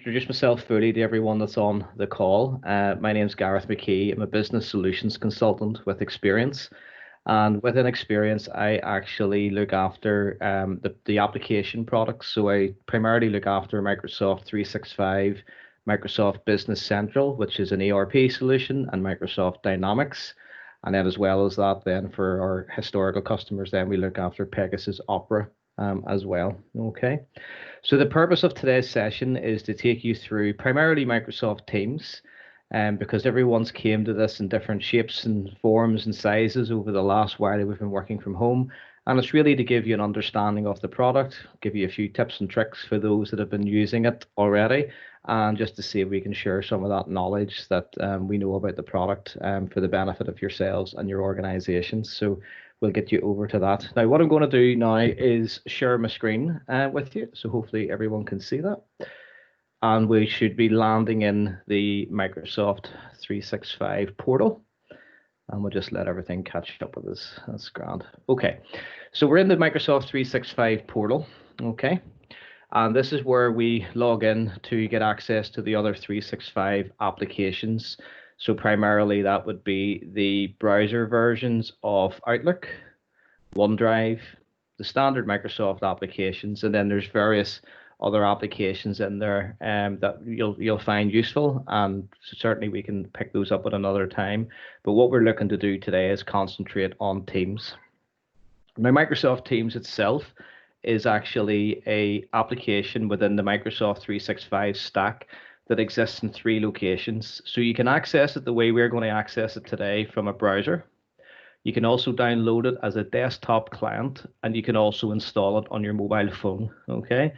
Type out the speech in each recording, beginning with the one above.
introduce myself fully to everyone that's on the call. My name's Gareth McKee. I'm a business solutions consultant with experience. And within experience, I actually look after the application products. So I primarily look after Microsoft 365, Microsoft Business Central, which is an ERP solution, and Microsoft Dynamics. And then as well as that, then for our historical customers, then we look after Pegasus Opera as well. Okay. So the purpose of today's session is to take you through primarily Microsoft Teams, because everyone's came to this in different shapes and forms and sizes over the last while we've been working from home. And it's really to give you an understanding of the product, give you a few tips and tricks for those that have been using it already, and just to see if we can share some of that knowledge that we know about the product for the benefit of yourselves and your organizations. So we'll get you over to that. Now, what I'm going to do now is share my screen with you. So hopefully everyone can see that. And we should be landing in the Microsoft 365 portal. And we'll just let everything catch up with us. That's grand. Okay, so we're in the Microsoft 365 portal. Okay, and this is where we log in to get access to the other 365 applications. So primarily that would be the browser versions of Outlook, OneDrive, the standard Microsoft applications, and then there's various other applications in there that you'll find useful, and certainly we can pick those up at another time. But what we're looking to do today is concentrate on Teams. Now, Microsoft Teams itself is actually a application within the Microsoft 365 stack that exists in 3 locations. So you can access it the way we're going to access it today from a browser. You can also download it as a desktop client, and you can also install it on your mobile phone. Okay,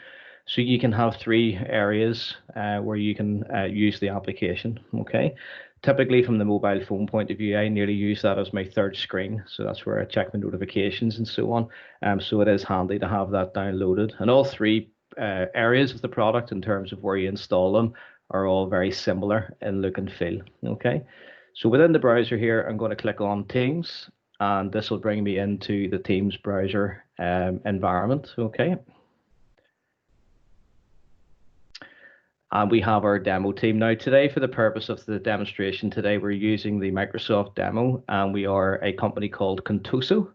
so you can have 3 areas where you can use the application. Okay, typically from the mobile phone point of view, I nearly use that as my 3rd screen. So that's where I check my notifications and so on. So it is handy to have that downloaded. And all 3 areas of the product in terms of where you install them are all very similar in look and feel. Okay, so within the browser here, I'm going to click on Teams, and this will bring me into the Teams browser environment. Okay, and we have our demo team. Now today, for the purpose of the demonstration today, we're using the Microsoft demo, and we are a company called Contoso.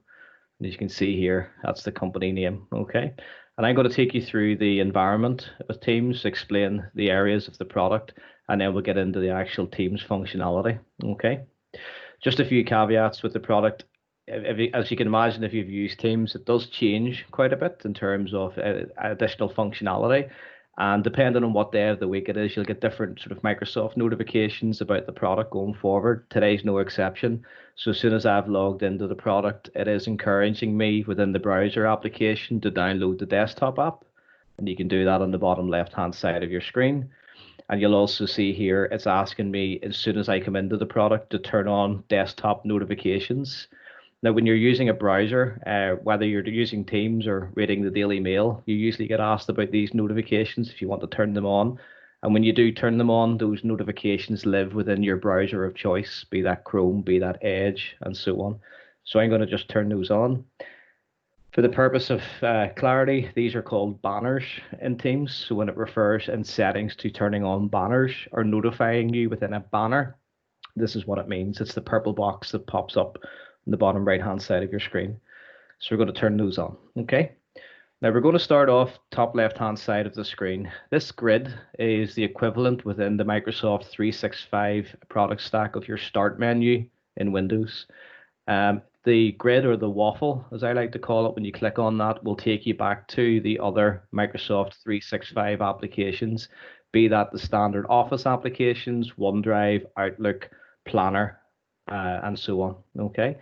As you can see here, that's the company name. Okay, and I'm going to take you through the environment of Teams, explain the areas of the product, and then we'll get into the actual Teams functionality. Okay, just a few caveats with the product. As you can imagine, if you've used Teams, it does change quite a bit in terms of additional functionality. And depending on what day of the week it is, you'll get different sort of Microsoft notifications about the product going forward. Today's no exception. So as soon as I've logged into the product, it is encouraging me within the browser application to download the desktop app. And you can do that on the bottom left-hand side of your screen. And you'll also see here, it's asking me as soon as I come into the product to turn on desktop notifications. Now, when you're using a browser, whether you're using Teams or reading the Daily Mail, you usually get asked about these notifications if you want to turn them on. And when you do turn them on, those notifications live within your browser of choice, be that Chrome, be that Edge, and so on. So I'm going to just turn those on. For the purpose of clarity, these are called banners in Teams. So when it refers in settings to turning on banners or notifying you within a banner, this is what it means. It's the purple box that pops up on the bottom right hand side of your screen. So we're going to turn those on. Okay, now we're going to start off top left hand side of the screen. This grid is the equivalent within the Microsoft 365 product stack of your start menu in Windows. The grid, or the waffle as I like to call it, when you click on that, will take you back to the other Microsoft 365 applications, be that the standard Office applications, OneDrive, Outlook, Planner, and so on. Okay,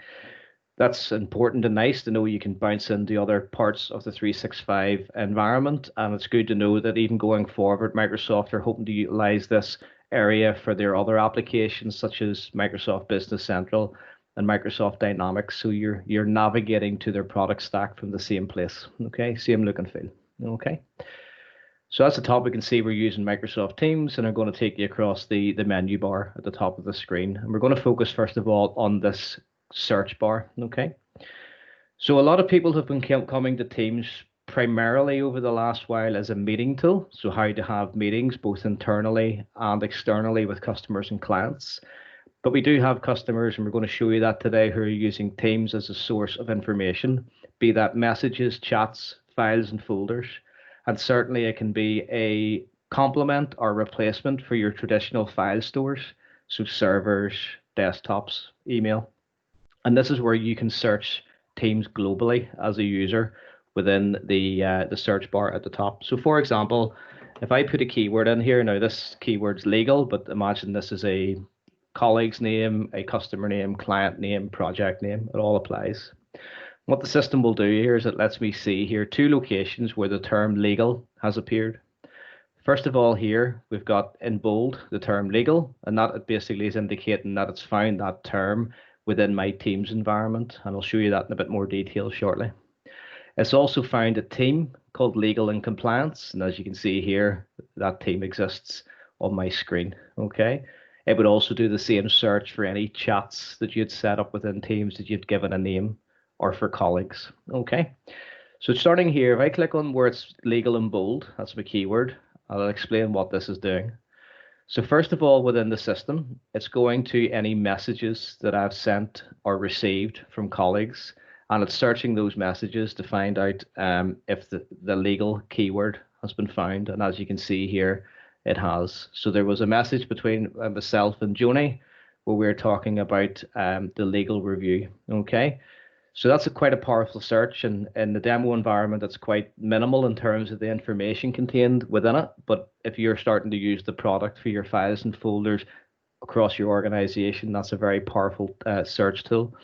that's important and nice to know you can bounce into other parts of the 365 environment, and it's good to know that even going forward, Microsoft are hoping to utilize this area for their other applications such as Microsoft Business Central and Microsoft Dynamics, so you're navigating to their product stack from the same place. Okay, same look and feel. Okay, so that's the top. We can see we're using Microsoft Teams, and I'm going to take you across the menu bar at the top of the screen. And we're going to focus first of all on this search bar. Okay, so a lot of people have been coming to Teams primarily over the last while as a meeting tool. So how to have meetings both internally and externally with customers and clients. But we do have customers, and we're going to show you that today, who are using Teams as a source of information, be that messages, chats, files, and folders. And certainly it can be a complement or replacement for your traditional file stores, so servers, desktops, email. And this is where you can search Teams globally as a user within the search bar at the top. So for example, if I put a keyword in here, now this keyword's legal, but imagine this is a colleague's name, a customer name, client name, project name. It all applies. What the system will do here is it lets me see here two locations where the term legal has appeared. First of all, here we've got in bold the term legal, and that basically is indicating that it's found that term within my Teams environment, and I'll show you that in a bit more detail shortly. It's also found a team called Legal and Compliance, and as you can see here, that team exists on my screen. Okay. It would also do the same search for any chats that you'd set up within Teams that you'd given a name, or for colleagues. Okay. So starting here, if I click on where it's legal and bold, that's my keyword, I'll explain what this is doing. So first of all, within the system, it's going to any messages that I've sent or received from colleagues, and it's searching those messages to find out if the legal keyword has been found. And as you can see here, it has. So there was a message between myself and Joni where we were talking about the legal review. Okay. So that's quite a powerful search, and in the demo environment, it's quite minimal in terms of the information contained within it. But if you're starting to use the product for your files and folders across your organization, that's a very powerful search tool.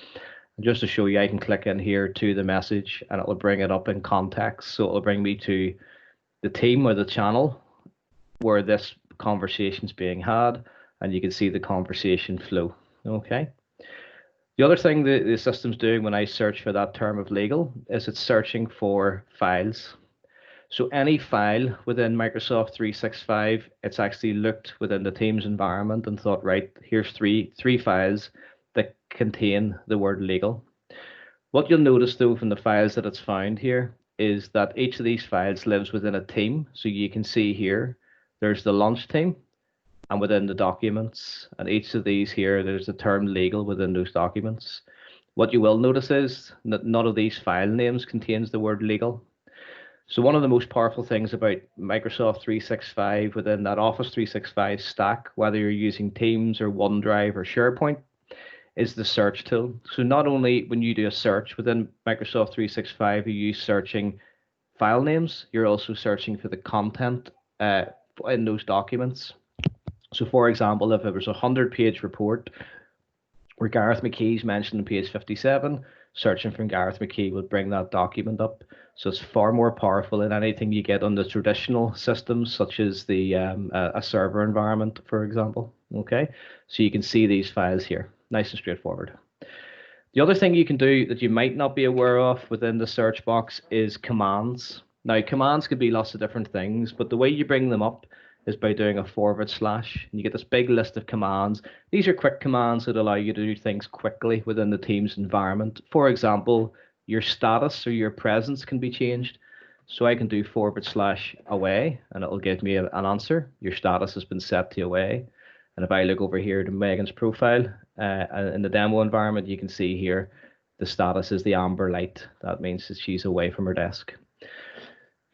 And just to show you, I can click in here to the message, and it will bring it up in context. So it will bring me to the team or the channel where this conversation is being had, and you can see the conversation flow. Okay. The other thing the system's doing when I search for that term of legal is it's searching for files. So any file within Microsoft 365, it's actually looked within the Teams environment and thought, right, here's three files that contain the word legal. What you'll notice though from the files that it's found here is that each of these files lives within a team. So you can see here, there's the launch team, and within the documents, and each of these here, there's the term legal within those documents. What you will notice is that none of these file names contains the word legal. So one of the most powerful things about Microsoft 365 within that Office 365 stack, whether you're using Teams or OneDrive or SharePoint, is the search tool. So not only when you do a search within Microsoft 365, are you searching file names, you're also searching for the content in those documents. So for example, if it was a 100-page report where Gareth McKee's mentioned on page 57, searching from Gareth McKee would bring that document up. So it's far more powerful than anything you get on the traditional systems, such as the a server environment, for example. Okay, so you can see these files here, nice and straightforward. The other thing you can do that you might not be aware of within the search box is commands. Now, commands could be lots of different things, but the way you bring them up is by doing a / and you get this big list of commands. These are quick commands that allow you to do things quickly within the Teams environment. For example, your status or your presence can be changed. So I can do / away, and it'll give me an answer. Your status has been set to away. And if I look over here to Megan's profile in the demo environment, you can see here the status is the amber light. That means that she's away from her desk.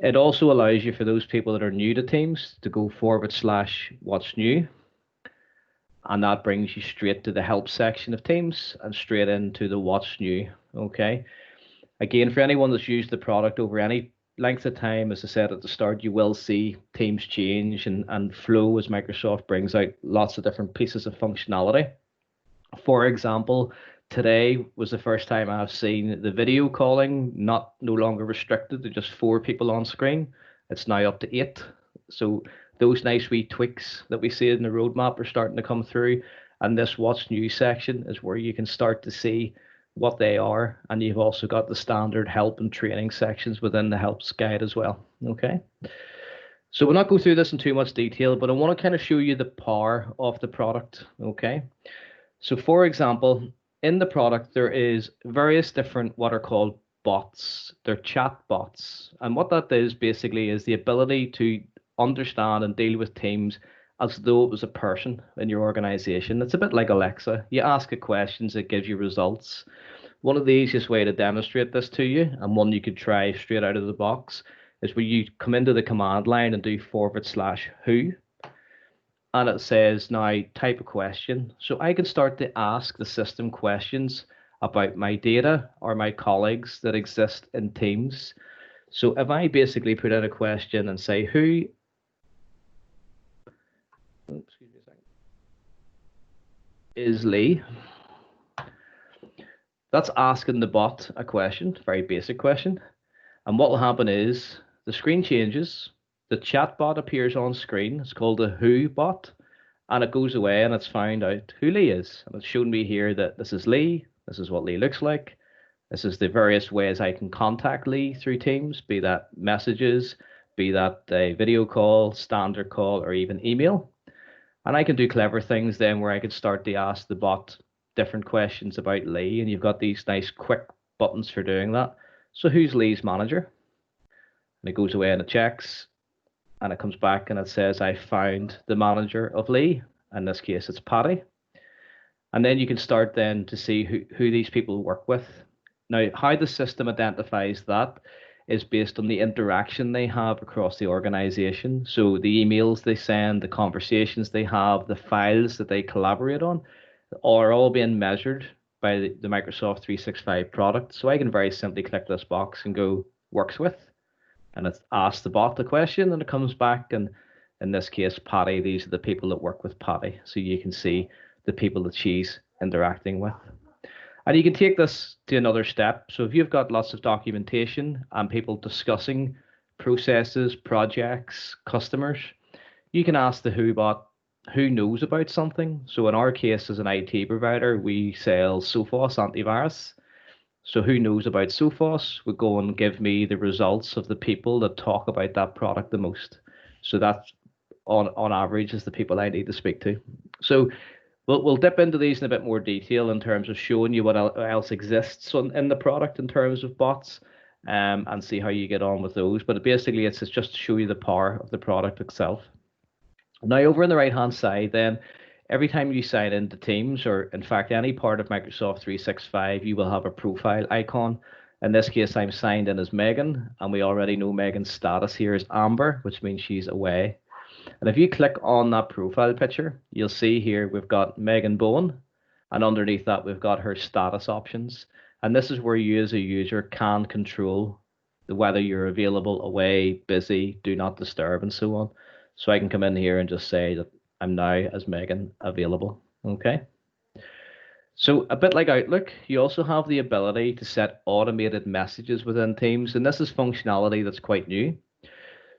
It also allows you, for those people that are new to Teams, to go / what's new. And that brings you straight to the help section of Teams and straight into the what's new. Okay. Again, for anyone that's used the product over any length of time, as I said at the start, you will see Teams change and flow as Microsoft brings out lots of different pieces of functionality. For example, today was the first time I've seen the video calling no longer restricted to just 4 people on screen. It's now up to 8. So those nice wee tweaks that we see in the roadmap are starting to come through. And this what's new section is where you can start to see what they are. And you've also got the standard help and training sections within the helps guide as well. Okay. So we'll not go through this in too much detail, but I want to kind of show you the power of the product. Okay. So for example, in the product, there is various different what are called bots. They're chat bots. And what that is basically is the ability to understand and deal with teams as though it was a person in your organization. It's a bit like Alexa. You ask it questions, it gives you results. One of the easiest way to demonstrate this to you, and one you could try straight out of the box, is where you come into the command line and do /who, and it says now type a question. So I can start to ask the system questions about my data or my colleagues that exist in Teams. So if I basically put in a question and say who, excuse me a second, is Lee, that's asking the bot a question, very basic question. And what will happen is the screen changes, the chat bot appears on screen. It's called a who bot, and it goes away and it's found out who Lee is. And it's shown me here that this is Lee, this is what Lee looks like. This is the various ways I can contact Lee through Teams, be that messages, be that a video call, standard call, or even email. And I can do clever things then where I could start to ask the bot different questions about Lee, and you've got these nice quick buttons for doing that. So who's Lee's manager? And it goes away and it checks, and it comes back and it says I found the manager of Lee. In this case, it's Patty. And then you can start then to see who these people work with. Now, how the system identifies that is based on the interaction they have across the organization. So the emails they send, the conversations they have, the files that they collaborate on are all being measured by the Microsoft 365 product. So I can very simply click this box and go works with, and it asks the bot the question and it comes back. And in this case, Patty, these are the people that work with Patty. So you can see the people that she's interacting with. And you can take this to another step. So if you've got lots of documentation and people discussing processes, projects, customers, you can ask the who bot who knows about something. So in our case, as an IT provider, we sell Sophos antivirus. So who knows about Sophos would go and give me the results of the people that talk about that product the most. So that's on average is the people I need to speak to. So we'll dip into these in a bit more detail in terms of showing you what else exists in the product in terms of bots, and see how you get on with those. But basically, it's just to show you the power of the product itself. Now, over on the right-hand side, then, every time you sign into Teams, or in fact, any part of Microsoft 365, you will have a profile icon. In this case, I'm signed in as Megan, and we already know Megan's status here is Amber, which means she's away. And if you click on that profile picture, you'll see here we've got Megan Bowen, and underneath that we've got her status options. And this is where you as a user can control whether you're available, away, busy, do not disturb, and so on. So I can come in here and just say that I'm now as Megan available. Okay. So a bit like Outlook, you also have the ability to set automated messages within Teams, and this is functionality that's quite new.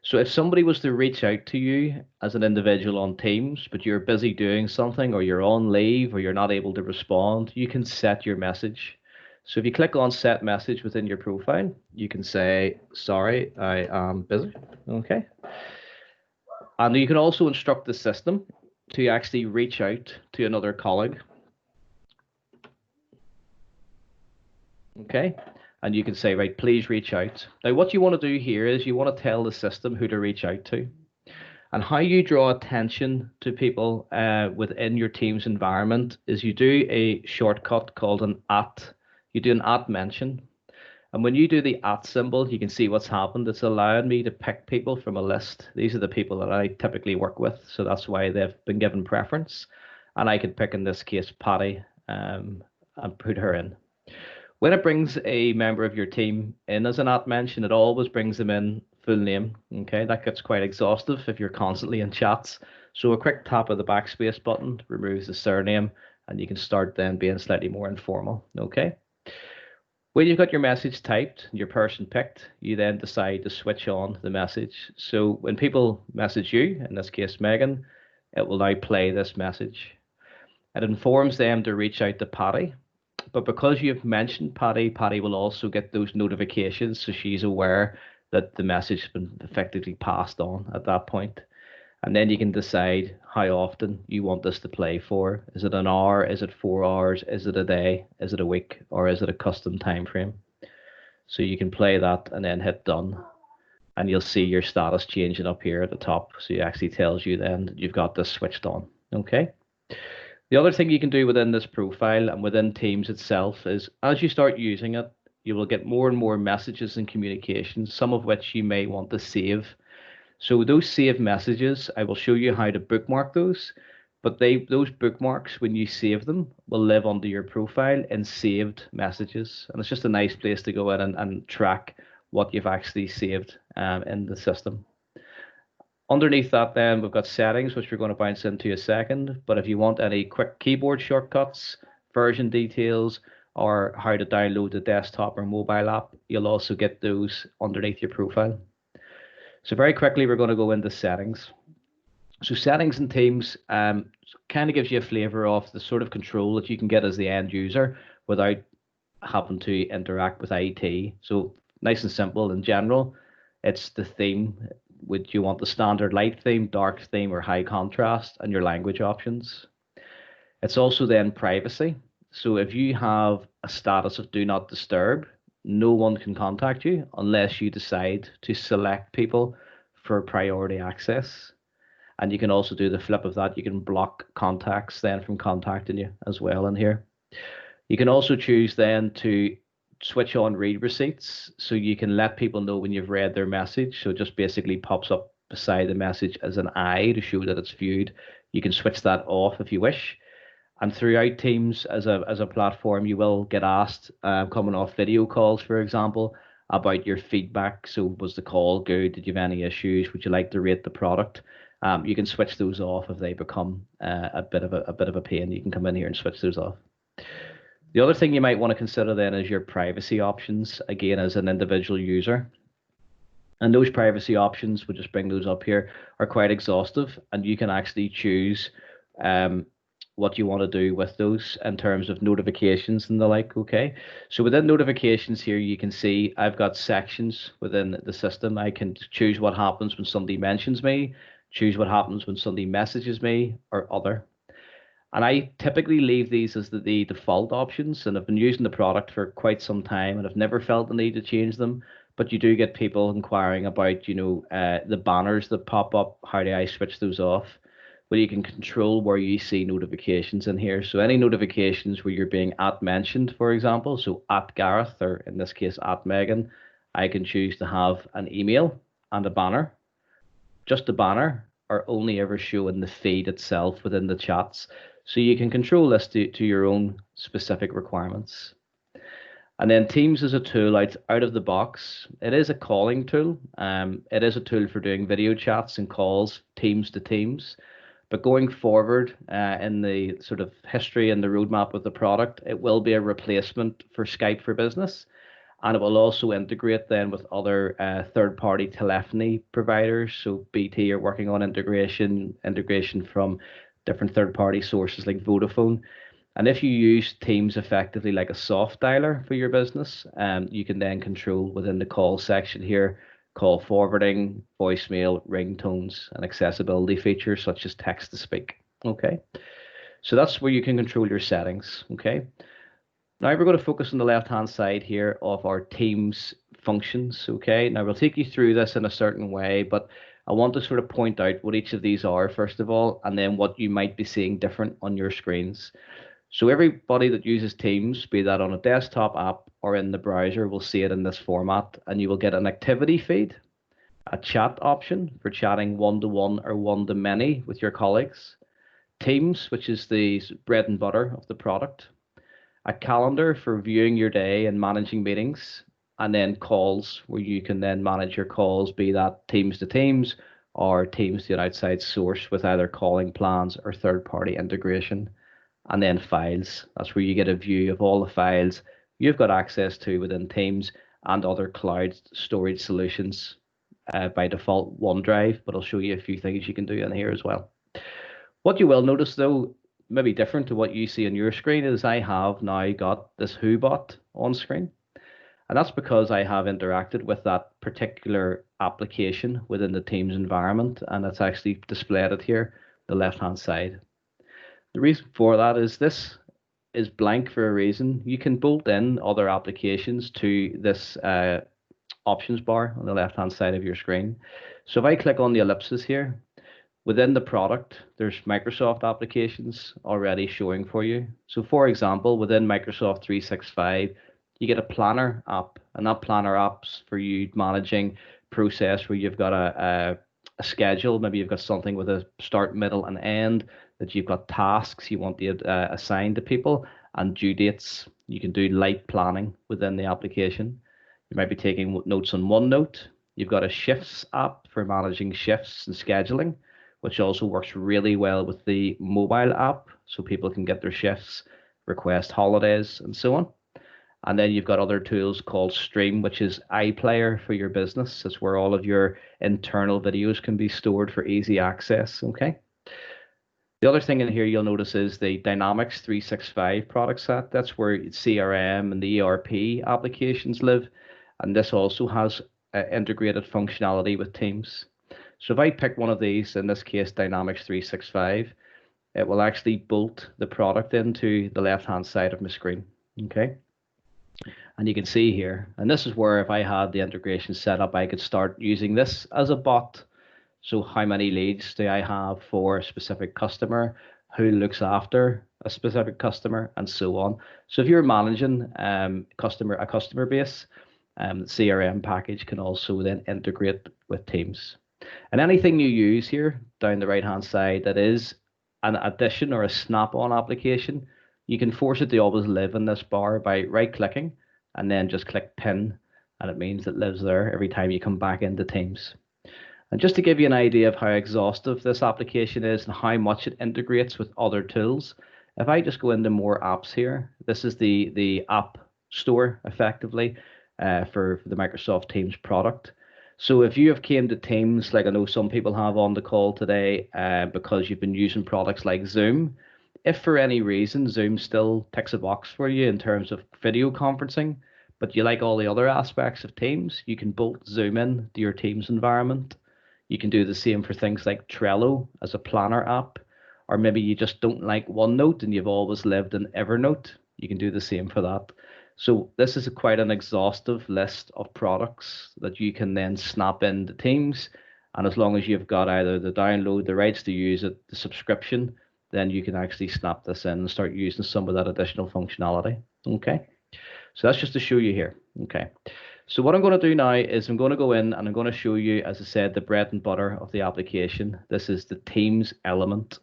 So if somebody was to reach out to you as an individual on Teams, but you're busy doing something, or you're on leave, or you're not able to respond, you can set your message. So if you click on set message within your profile, you can say, sorry, I am busy. Okay. And you can also instruct the system to actually reach out to another colleague. Okay. And you can say, right, please reach out. Now, what you want to do here is you want to tell the system who to reach out to. And how you draw attention to people within your Teams environment is you do a shortcut called an @ You do an @ mention. And when you do the @ symbol, you can see what's happened. It's allowed me to pick people from a list. These are the people that I typically work with. So that's why they've been given preference. And I could pick, in this case, Patty, and put her in. When it brings a member of your team in as an @ mention, it always brings them in full name. Okay, that gets quite exhaustive if you're constantly in chats. So a quick tap of the backspace button removes the surname, and you can start then being slightly more informal. Okay. When you've got your message typed, your person picked, you then decide to switch on the message. So when people message you, in this case Megan, it will now play this message. It informs them to reach out to Patty. But because you've mentioned Patty, Patty will also get those notifications, so she's aware that the message has been effectively passed on at that point. And then you can decide how often you want this to play for. Is it an hour? Is it 4 hours? Is it a day? Is it a week? Or is it a custom time frame? So you can play that and then hit done, and you'll see your status changing up here at the top. So it actually tells you then that you've got this switched on. Okay. The other thing you can do within this profile and within Teams itself is as you start using it, you will get more and more messages and communications, some of which you may want to save. So those saved messages, I will show you how to bookmark those, but those bookmarks, when you save them, will live under your profile in saved messages. And it's just a nice place to go in and track what you've actually saved in the system. Underneath that, then we've got settings, which we're going to bounce into a second. But if you want any quick keyboard shortcuts, version details, or how to download the desktop or mobile app, you'll also get those underneath your profile. So very quickly, we're going to go into settings. So settings in Teams kind of gives you a flavor of the sort of control that you can get as the end user without having to interact with IT. So nice and simple in general. It's the theme. Would you want the standard light theme, dark theme, or high contrast, and your language options. It's also then privacy. So if you have a status of do not disturb, no one can contact you unless you decide to select people for priority access. And you can also do the flip of that. You can block contacts then from contacting you as well in here. You can also choose then to switch on read receipts, so you can let people know when you've read their message. So it just basically pops up beside the message as an eye to show that it's viewed. You can switch that off if you wish. And throughout Teams as a platform, you will get asked, coming off video calls, for example, about your feedback. So was the call good? Did you have any issues? Would you like to rate the product? You can switch those off if they become a bit of a pain. You can come in here and switch those off. The other thing you might want to consider then is your privacy options, again, as an individual user. And those privacy options, we'll just bring those up here, are quite exhaustive, and you can actually choose what you want to do with those in terms of notifications and the like. Okay, so within notifications here, you can see I've got sections within the system. I can choose what happens when somebody mentions me, choose what happens when somebody messages me, or other. And I typically leave these as the default options, and I've been using the product for quite some time and I've never felt the need to change them. But you do get people inquiring about, the banners that pop up. How do I switch those off? Well, you can control where you see notifications in here. So any notifications where you're being mentioned, for example, so at Gareth, or in this case at Megan, I can choose to have an email and a banner. Just a banner, or only ever show in the feed itself within the chats. So you can control this to your own specific requirements. And then Teams is a tool out of the box. It is a calling tool. It is a tool for doing video chats and calls, teams to teams. But going forward in the sort of history and the roadmap of the product, it will be a replacement for Skype for Business. And it will also integrate then with other third-party telephony providers. So BT are working on integration from different third-party sources like Vodafone. And if you use Teams effectively like a soft dialer for your business, you can then control within the call section here, call forwarding, voicemail, ringtones, and accessibility features such as text to speak. Okay, so that's where you can control your settings. Okay. Now we're going to focus on the left-hand side here of our Teams functions. Okay, now we'll take you through this in a certain way, but I want to sort of point out what each of these are first of all, and then what you might be seeing different on your screens. So everybody that uses Teams, be that on a desktop app or in the browser, will see it in this format, and you will get an activity feed, a chat option for chatting one-to-one or one-to-many with your colleagues, Teams, which is the bread and butter of the product, a calendar for viewing your day and managing meetings, and then calls where you can then manage your calls, be that Teams to Teams or Teams to an outside source with either calling plans or third-party integration. And then files, that's where you get a view of all the files you've got access to within Teams and other cloud storage solutions, by default OneDrive, but I'll show you a few things you can do in here as well. What you will notice though, maybe different to what you see on your screen, is I have now got this WhoBot on screen. And that's because I have interacted with that particular application within the Teams environment, and it's actually displayed it here, the left-hand side. The reason for that is this is blank for a reason. You can bolt in other applications to this options bar on the left-hand side of your screen. So if I click on the ellipsis here, within the product, there's Microsoft applications already showing for you. So for example, within Microsoft 365, you get a planner app, and that planner app's for you managing process where you've got a schedule. Maybe you've got something with a start, middle, and end, that you've got tasks you want to assign to people and due dates. You can do light planning within the application. You might be taking notes on OneNote. You've got a shifts app for managing shifts and scheduling, which also works really well with the mobile app, so people can get their shifts, request holidays, and so on. And then you've got other tools called Stream, which is iPlayer for your business. It's where all of your internal videos can be stored for easy access. Okay. The other thing in here you'll notice is the Dynamics 365 product set. That's where CRM and the ERP applications live. And this also has integrated functionality with Teams. So if I pick one of these, in this case, Dynamics 365, it will actually bolt the product into the left-hand side of my screen. Okay. And you can see here, and this is where if I had the integration set up, I could start using this as a bot. So how many leads do I have for a specific customer? Who looks after a specific customer, and so on. So if you're managing a customer base, the CRM package can also then integrate with Teams. And anything you use here down the right hand side that is an addition or a snap-on application, you can force it to always live in this bar by right clicking and then just click pin, and it means it lives there every time you come back into Teams. And just to give you an idea of how exhaustive this application is and how much it integrates with other tools, if I just go into more apps here, this is the app store effectively for the Microsoft Teams product. So if you have came to Teams, like I know some people have on the call today, because you've been using products like Zoom, if for any reason Zoom still ticks a box for you in terms of video conferencing, but you like all the other aspects of Teams, you can bolt Zoom in to your Teams environment. You can do the same for things like Trello as a planner app, or maybe you just don't like OneNote and you've always lived in Evernote. You can do the same for that. So this is quite an exhaustive list of products that you can then snap into Teams. And as long as you've got either the download, the rights to use it, the subscription, then you can actually snap this in and start using some of that additional functionality. Okay. So that's just to show you here. Okay. So what I'm going to do now is I'm going to go in and I'm going to show you, as I said, the bread and butter of the application. This is the Teams element.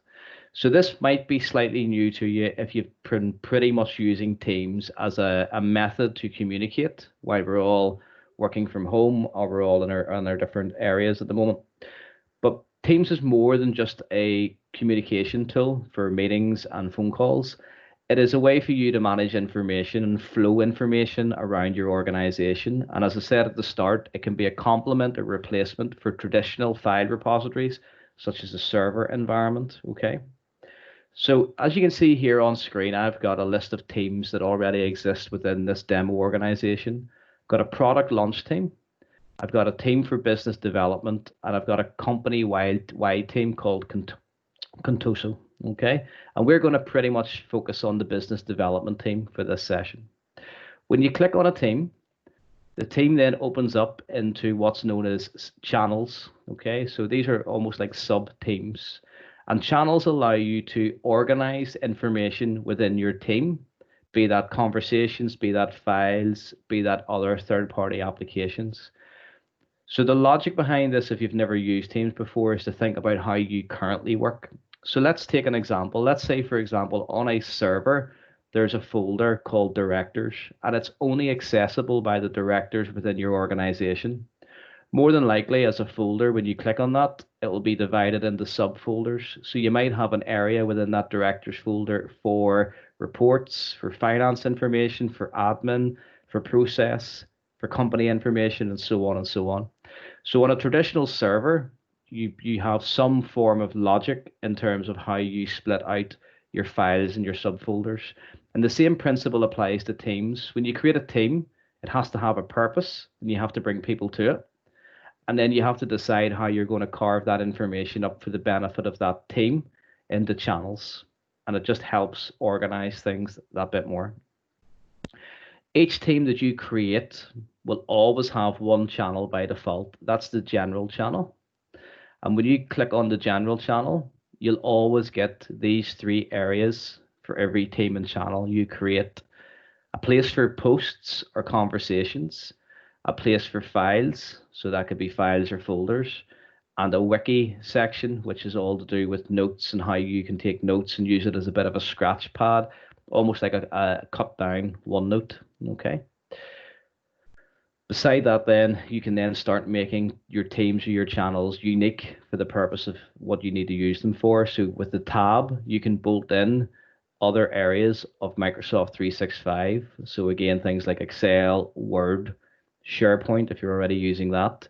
So this might be slightly new to you if you've been pretty much using Teams as a method to communicate while we're all working from home or we're all in our different areas at the moment. But Teams is more than just a communication tool for meetings and phone calls. It is a way for you to manage information and flow information around your organization. And as I said at the start, it can be a complement or replacement for traditional file repositories, such as a server environment. Okay. So as you can see here on screen, I've got a list of teams that already exist within this demo organization. I've got a product launch team. I've got a team for business development, and I've got a company-wide team called Contoso. Okay, and we're going to pretty much focus on the business development team for this session. When you click on a team, the team then opens up into what's known as channels. Okay, so these are almost like sub teams, and channels allow you to organize information within your team, be that conversations, be that files, be that other third-party applications. So the logic behind this, if you've never used Teams before, is to think about how you currently work. So let's take an example. Let's say, for example, on a server, there's a folder called directors, and it's only accessible by the directors within your organization. More than likely, as a folder, when you click on that, it will be divided into subfolders. So you might have an area within that directors folder for reports, for finance information, for admin, for process, for company information, and so on and so on. So on a traditional server, you have some form of logic in terms of how you split out your files and your subfolders. And the same principle applies to teams. When you create a team, it has to have a purpose and you have to bring people to it. And then you have to decide how you're going to carve that information up for the benefit of that team into channels. and it just helps organize things that bit more. Each team that you create will always have one channel by default. That's the general channel. And when you click on the general channel, you'll always get these three areas for every team and channel you create. A place for posts or conversations, a place for files, so that could be files or folders, and a wiki section, which is all to do with notes and how you can take notes and use it as a bit of a scratch pad, almost like a cut down OneNote. Okay. Beside that, then you can then start making your teams or your channels unique for the purpose of what you need to use them for. So with the tab, you can bolt in other areas of Microsoft 365. So again, things like Excel, Word, SharePoint, if you're already using that,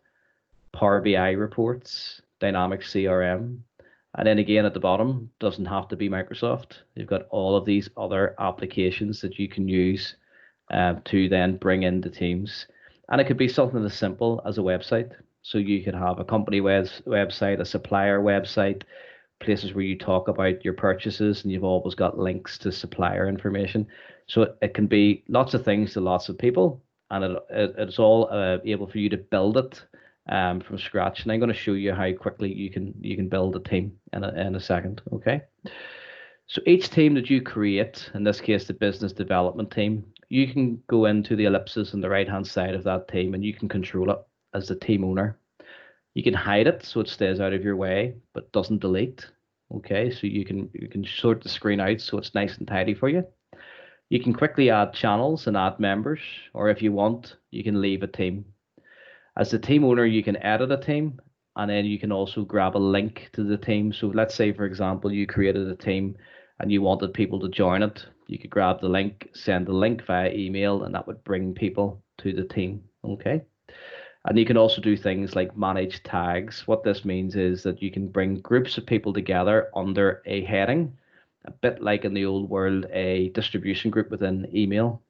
Power BI reports, Dynamics CRM. And then again at the bottom, doesn't have to be Microsoft. You've got all of these other applications that you can use to then bring into Teams. And it could be something as simple as a website. So you could have a company website, a supplier website, places where you talk about your purchases, and you've always got links to supplier information. So it can be lots of things to lots of people, and it's all able for you to build it from scratch. And I'm going to show you how quickly you can build a team in a second. Okay. So each team that you create, in this case, the business development team, you can go into the ellipses on the right-hand side of that team and you can control it as the team owner. You can hide it so it stays out of your way, but doesn't delete. Okay, so you can sort the screen out so it's nice and tidy for you. You can quickly add channels and add members, or if you want, you can leave a team. As the team owner, you can edit a team, and then you can also grab a link to the team. So let's say, for example, you created a team and you wanted people to join it. You could grab the link, send the link via email, and that would bring people to the team. Okay. And you can also do things like manage tags. What this means is that you can bring groups of people together under a heading, a bit like in the old world, a distribution group within email.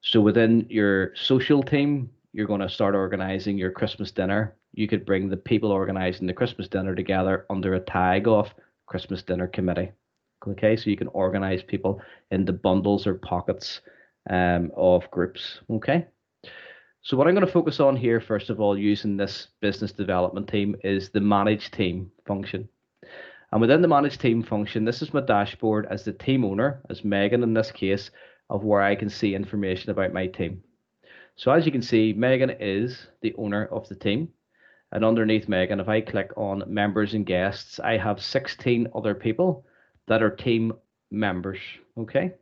So within your social team, you're going to start organizing your Christmas dinner. You could bring the people organizing the Christmas dinner together under a tag of Christmas dinner committee. Okay, so you can organize people into bundles or pockets of groups. Okay. So what I'm going to focus on here, first of all, using this business development team is the manage team function. And within the manage team function, this is my dashboard as the team owner, as Megan in this case, of where I can see information about my team. So as you can see, Megan is the owner of the team. And underneath Megan, if I click on members and guests, I have 16 other people that are team members. Okay.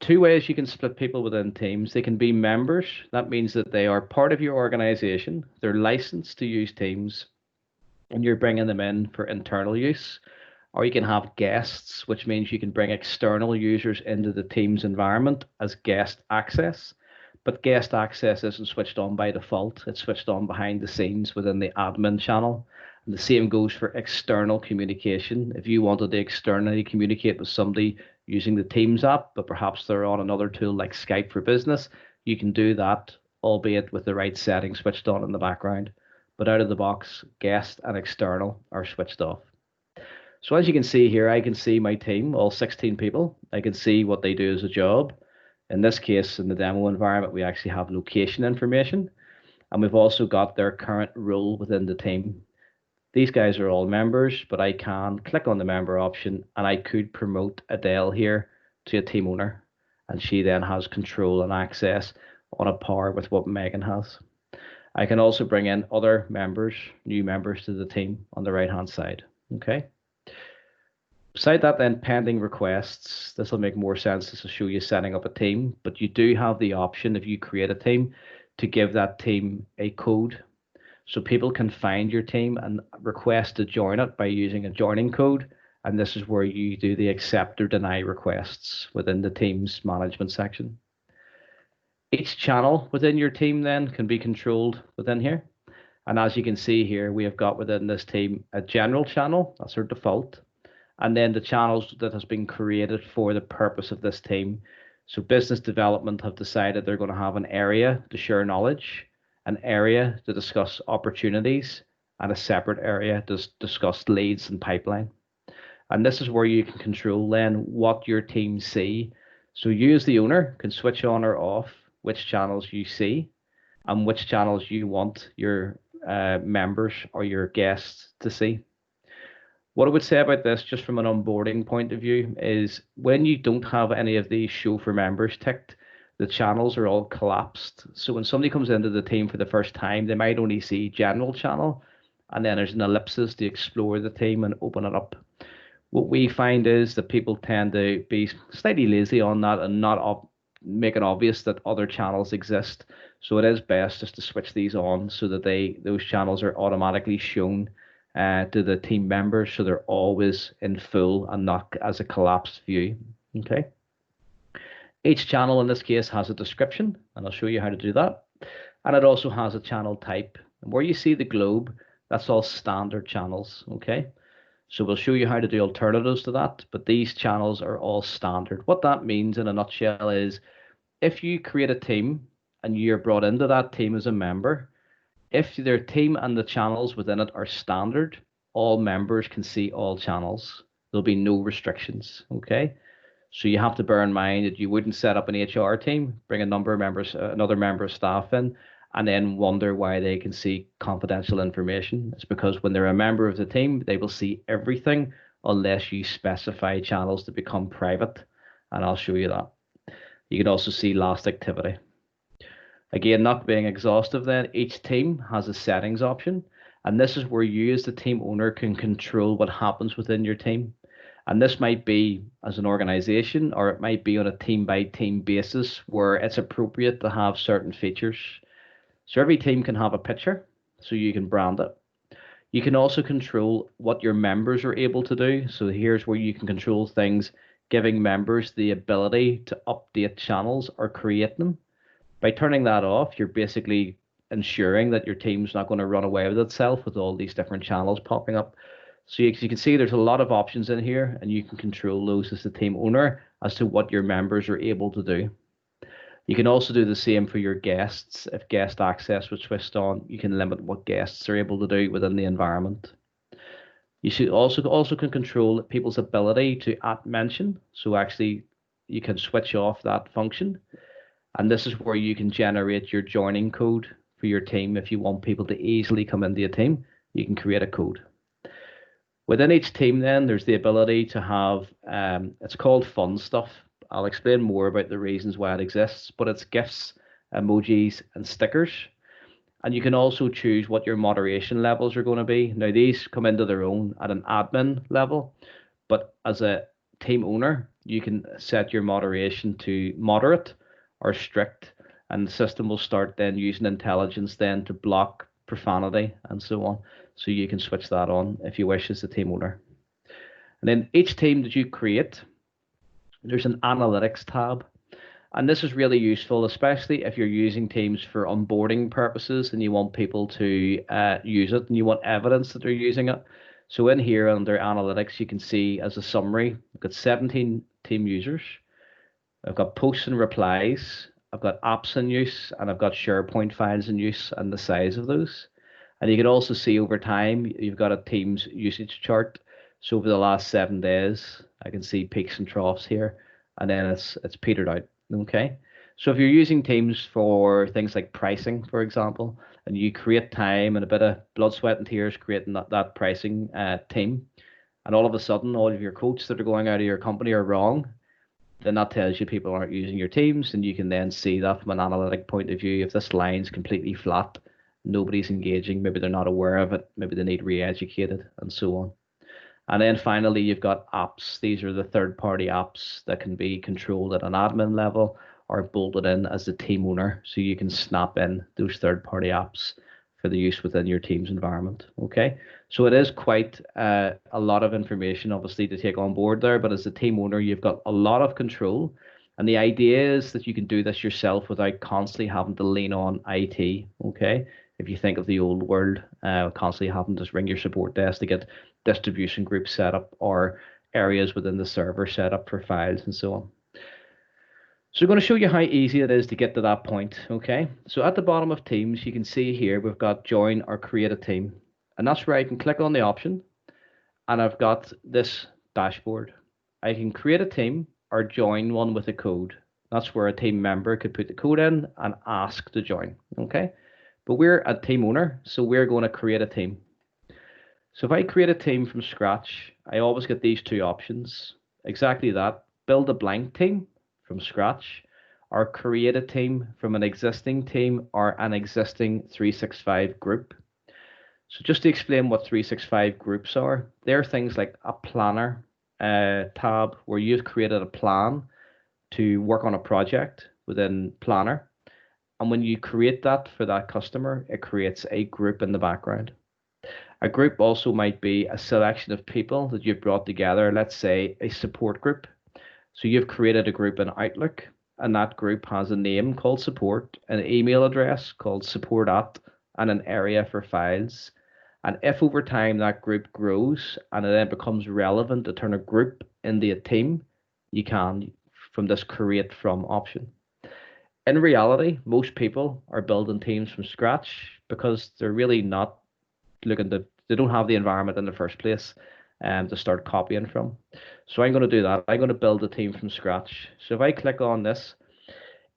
Two ways you can split people within teams. They can be members. That means that they are part of your organization. They're licensed to use Teams, and you're bringing them in for internal use. Or you can have guests, which means you can bring external users into the Teams environment as guest access. But guest access isn't switched on by default. It's switched on behind the scenes within the admin channel. And the same goes for external communication. If you wanted to externally communicate with somebody using the Teams app, but perhaps they're on another tool like Skype for Business, you can do that, albeit with the right settings switched on in the background. But out of the box, guest and external are switched off. So as you can see here, I can see my team, all 16 people. I can see what they do as a job. In this case, in the demo environment, we actually have location information, and we've also got their current role within the team. These guys are all members, but I can click on the member option and I could promote Adele here to a team owner, and she then has control and access on a par with what Megan has. I can also bring in other members, new members to the team on the right hand side. Okay. Beside that, then pending requests. This will make more sense to show you setting up a team, but you do have the option if you create a team to give that team a code. So people can find your team and request to join it by using a joining code. And this is where you do the accept or deny requests within the team's management section. Each channel within your team then can be controlled within here. And as you can see here, we have got within this team a general channel, that's our default. And then the channels that has been created for the purpose of this team. So business development have decided they're going to have an area to share knowledge, an area to discuss opportunities, and a separate area to discuss leads and pipeline. And this is where you can control then what your team see. So you as the owner can switch on or off which channels you see and which channels you want your members or your guests to see. What I would say about this, just from an onboarding point of view, is when you don't have any of these show for members ticked, the channels are all collapsed. So when somebody comes into the team for the first time, they might only see general channel, and then there's an ellipsis to explore the team and open it up. What we find is that people tend to be slightly lazy on that and not make it obvious that other channels exist. So it is best just to switch these on so that those channels are automatically shown to the team members, so they're always in full and not as a collapsed view. Okay. Each channel in this case has a description, and I'll show you how to do that. And it also has a channel type. And where you see the globe, that's all standard channels. Okay. So we'll show you how to do alternatives to that, but these channels are all standard. What that means in a nutshell is if you create a team and you're brought into that team as a member, if their team and the channels within it are standard, all members can see all channels. There'll be no restrictions, okay? So you have to bear in mind that you wouldn't set up an HR team, bring a number of members, another member of staff in, and then wonder why they can see confidential information. It's because when they're a member of the team, they will see everything unless you specify channels to become private. And I'll show you that. You can also see last activity. Again, not being exhaustive then, each team has a settings option. And this is where you as the team owner can control what happens within your team. And this might be as an organization, or it might be on a team by team basis where it's appropriate to have certain features. So every team can have a picture, so you can brand it. You can also control what your members are able to do. So here's where you can control things, giving members the ability to update channels or create them. By turning that off, you're basically ensuring that your team's not going to run away with itself with all these different channels popping up. So you can see there's a lot of options in here, and you can control those as the team owner as to what your members are able to do. You can also do the same for your guests. If guest access was switched on, you can limit what guests are able to do within the environment. You should also can control people's ability to @mention. So actually, you can switch off that function. And this is where you can generate your joining code for your team. If you want people to easily come into a team, you can create a code. Within each team then, there's the ability to have, it's called fun stuff. I'll explain more about the reasons why it exists, but it's GIFs, emojis, and stickers. And you can also choose what your moderation levels are going to be. Now, these come into their own at an admin level, but as a team owner, you can set your moderation to moderate or strict, and the system will start then using intelligence then to block profanity and so on. So you can switch that on if you wish as a team owner. And then each team that you create, there's an analytics tab. And this is really useful, especially if you're using Teams for onboarding purposes and you want people to use it and you want evidence that they're using it. So in here under analytics, you can see as a summary, I've got 17 team users. I've got posts and replies. I've got apps in use, and I've got SharePoint files in use and the size of those. And you can also see over time, you've got a Teams usage chart. So over the last 7 days, I can see peaks and troughs here, and then it's petered out. Okay. So if you're using Teams for things like pricing, for example, and you create time and a bit of blood, sweat, and tears creating that pricing team, and all of a sudden all of your quotes that are going out of your company are wrong, then that tells you people aren't using your Teams, and you can then see that from an analytic point of view. If this line's completely flat, nobody's engaging, maybe they're not aware of it, maybe they need re-educated, and so on. And then finally, you've got apps. These are the third-party apps that can be controlled at an admin level or bolted in as the team owner. So you can snap in those third-party apps for the use within your team's environment. Okay, so it is quite a lot of information, obviously, to take on board there. But as a team owner, you've got a lot of control. And the idea is that you can do this yourself without constantly having to lean on IT. Okay, if you think of the old world, constantly having to ring your support desk to get distribution groups set up or areas within the server set up for files and so on. So I'm going to show you how easy it is to get to that point. Okay, so at the bottom of Teams, you can see here we've got join or create a team, and that's where I can click on the option, and I've got this dashboard. I can create a team or join one with a code. That's where a team member could put the code in and ask to join, okay? But we're a team owner, so we're going to create a team. So if I create a team from scratch, I always get these two options. Exactly that, build a blank team from scratch, or create a team from an existing team or an existing 365 group. So just to explain what 365 groups are, they're things like a planner tab where you've created a plan to work on a project within Planner. And when you create that for that customer, it creates a group in the background. A group also might be a selection of people that you've brought together, let's say a support group. So you've created a group in Outlook, and that group has a name called support, an email address called support at, and an area for files. And if over time that group grows and it then becomes relevant to turn a group into a team, you can from this create from option. In reality, most people are building teams from scratch because they're really not they don't have the environment in the first place to start copying from. So I'm going to do that. I'm going to build a team from scratch. So if I click on this,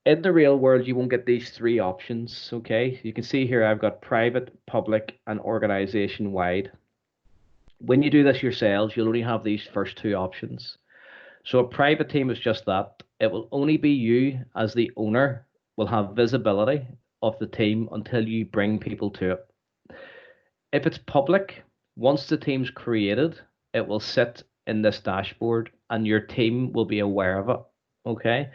in the real world, you won't get these three options, okay? You can see here I've got private, public, and organization wide. When you do this yourselves, you'll only have these first two options. So a private team is just that. It will only be you as the owner will have visibility of the team until you bring people to it. If it's public, once the team's created, it will sit in this dashboard and your team will be aware of it. Okay.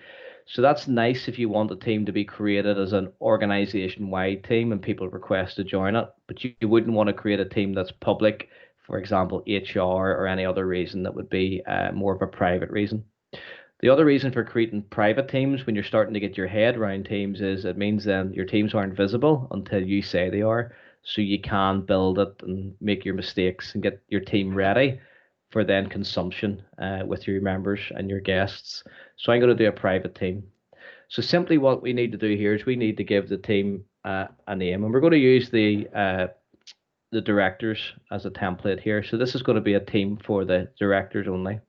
So that's nice if you want a team to be created as an organization-wide team and people request to join it, but you wouldn't want to create a team that's public, for example, HR or any other reason that would be more of a private reason. The other reason for creating private teams when you're starting to get your head around teams is it means then your teams aren't visible until you say they are. So you can build it and make your mistakes and get your team ready for then consumption with your members and your guests. So I'm going to do a private team. So simply what we need to do here is we need to give the team a name, and we're going to use the directors as a template here. So this is going to be a team for the directors only.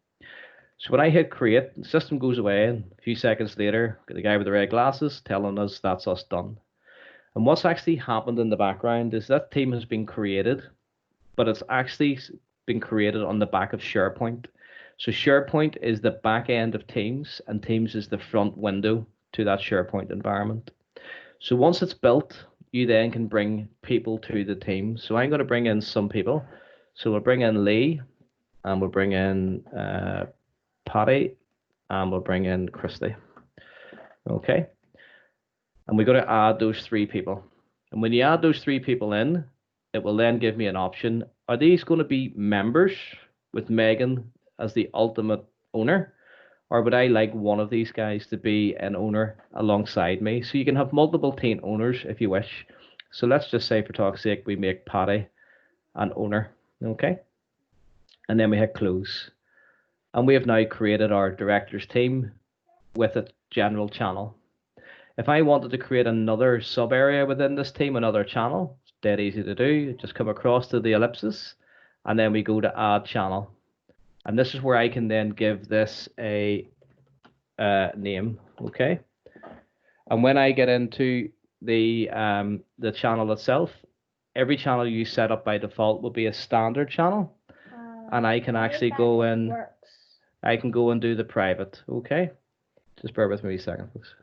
So when I hit create, the system goes away, and a few seconds later, the guy with the red glasses telling us that's us done. And what's actually happened in the background is that team has been created, but it's actually been created on the back of SharePoint. So SharePoint is the back end of Teams, and Teams is the front window to that SharePoint environment. So once it's built, you then can bring people to the team. So I'm going to bring in some people. So we'll bring in Lee, and we'll bring in Patty, and we'll bring in Christy. Okay. And we're going to add those three people. And when you add those three people in, it will then give me an option. Are these going to be members with Megan as the ultimate owner? Or would I like one of these guys to be an owner alongside me? So you can have multiple team owners if you wish. So let's just say for talk's sake, we make Patty an owner. Okay. And then we hit close. And we have now created our directors team with a general channel. If I wanted to create another sub area within this team, another channel, it's dead easy to do. Just come across to the ellipsis and then we go to add channel. And this is where I can then give this a name, okay? And when I get into the channel itself, every channel you set up by default will be a standard channel. And I can actually go in, I can go and do the private, okay? Just bear with me a second, folks.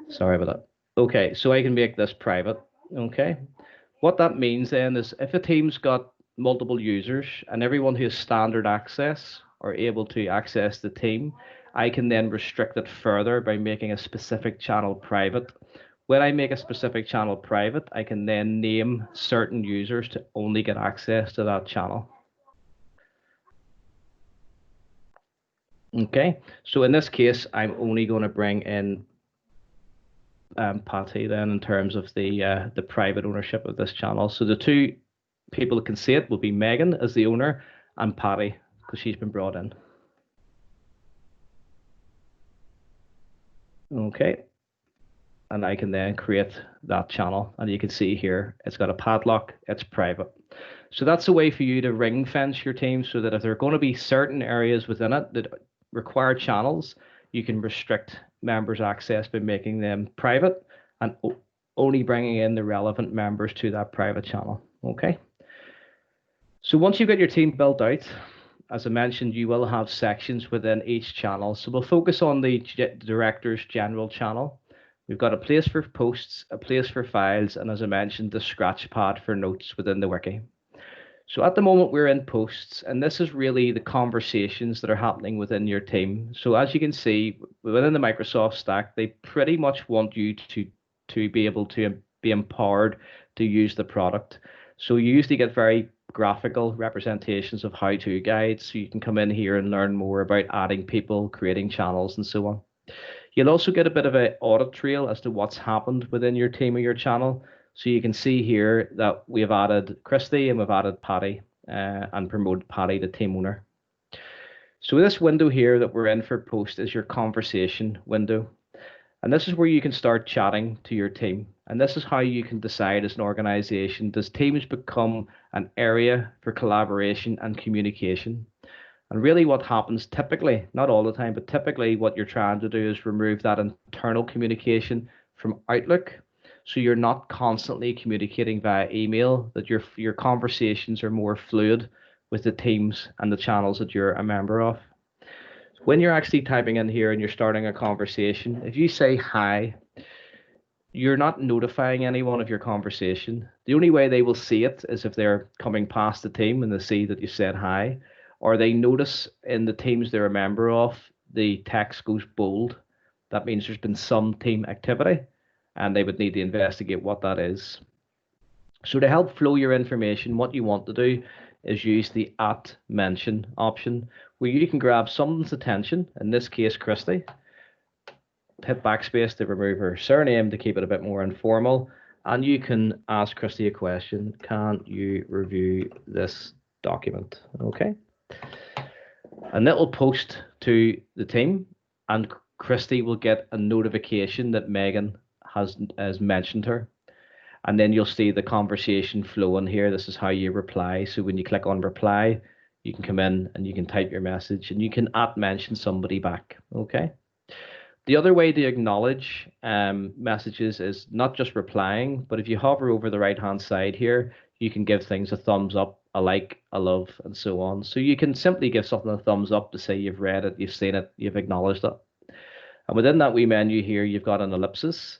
Sorry about that. Okay, so I can make this private, okay? What that means then is if a team's got multiple users and everyone who has standard access are able to access the team, I can then restrict it further by making a specific channel private. When I make a specific channel private, I can then name certain users to only get access to that channel. Okay, so in this case, I'm only going to bring in Patty then in terms of the private ownership of this channel. So the two people that can see it will be Megan as the owner and Patty because she's been brought in. Okay. and I can then create that channel. And you can see here, it's got a padlock, it's private. So that's a way for you to ring fence your team so that if there are going to be certain areas within it that require channels, you can restrict members' access by making them private and only bringing in the relevant members to that private channel. Okay. So once you've got your team built out, as I mentioned, you will have sections within each channel. So we'll focus on the director's general channel. We've got a place for posts, a place for files, and as I mentioned, the scratch pad for notes within the wiki. So at the moment we're in posts, and this is really the conversations that are happening within your team. So as you can see, within the Microsoft stack, they pretty much want you to be able to be empowered to use the product. So you usually get very graphical representations of how-to guides, so you can come in here and learn more about adding people, creating channels, and so on. You'll also get a bit of an audit trail as to what's happened within your team or your channel. So you can see here that we've added Christy and we've added Patty and promoted Patty to team owner. So this window here that we're in for post is your conversation window. And this is where you can start chatting to your team. And this is how you can decide as an organization, does Teams become an area for collaboration and communication? And really what happens typically, not all the time, but typically what you're trying to do is remove that internal communication from Outlook. So you're not constantly communicating via email, that your conversations are more fluid with the teams and the channels that you're a member of. When you're actually typing in here and you're starting a conversation, if you say hi, you're not notifying anyone of your conversation. The only way they will see it is if they're coming past the team and they see that you said hi, or they notice in the teams they're a member of, the text goes bold. That means there's been some team activity and they would need to investigate what that is. So to help flow your information, what you want to do is use the @mention option, where you can grab someone's attention, in this case, Christy, hit backspace to remove her surname to keep it a bit more informal. And you can ask Christy a question. Can you review this document? Okay. And that will post to the team, and Christy will get a notification that Megan has mentioned her. And then you'll see the conversation flow in here. This is how you reply. So when you click on reply, you can come in and you can type your message and you can @mention somebody back. Okay. The other way to acknowledge messages is not just replying, but if you hover over the right-hand side here, you can give things a thumbs up, a like, a love, and so on. So you can simply give something a thumbs up to say you've read it, you've seen it, you've acknowledged it. And within that wee menu here, you've got an ellipsis.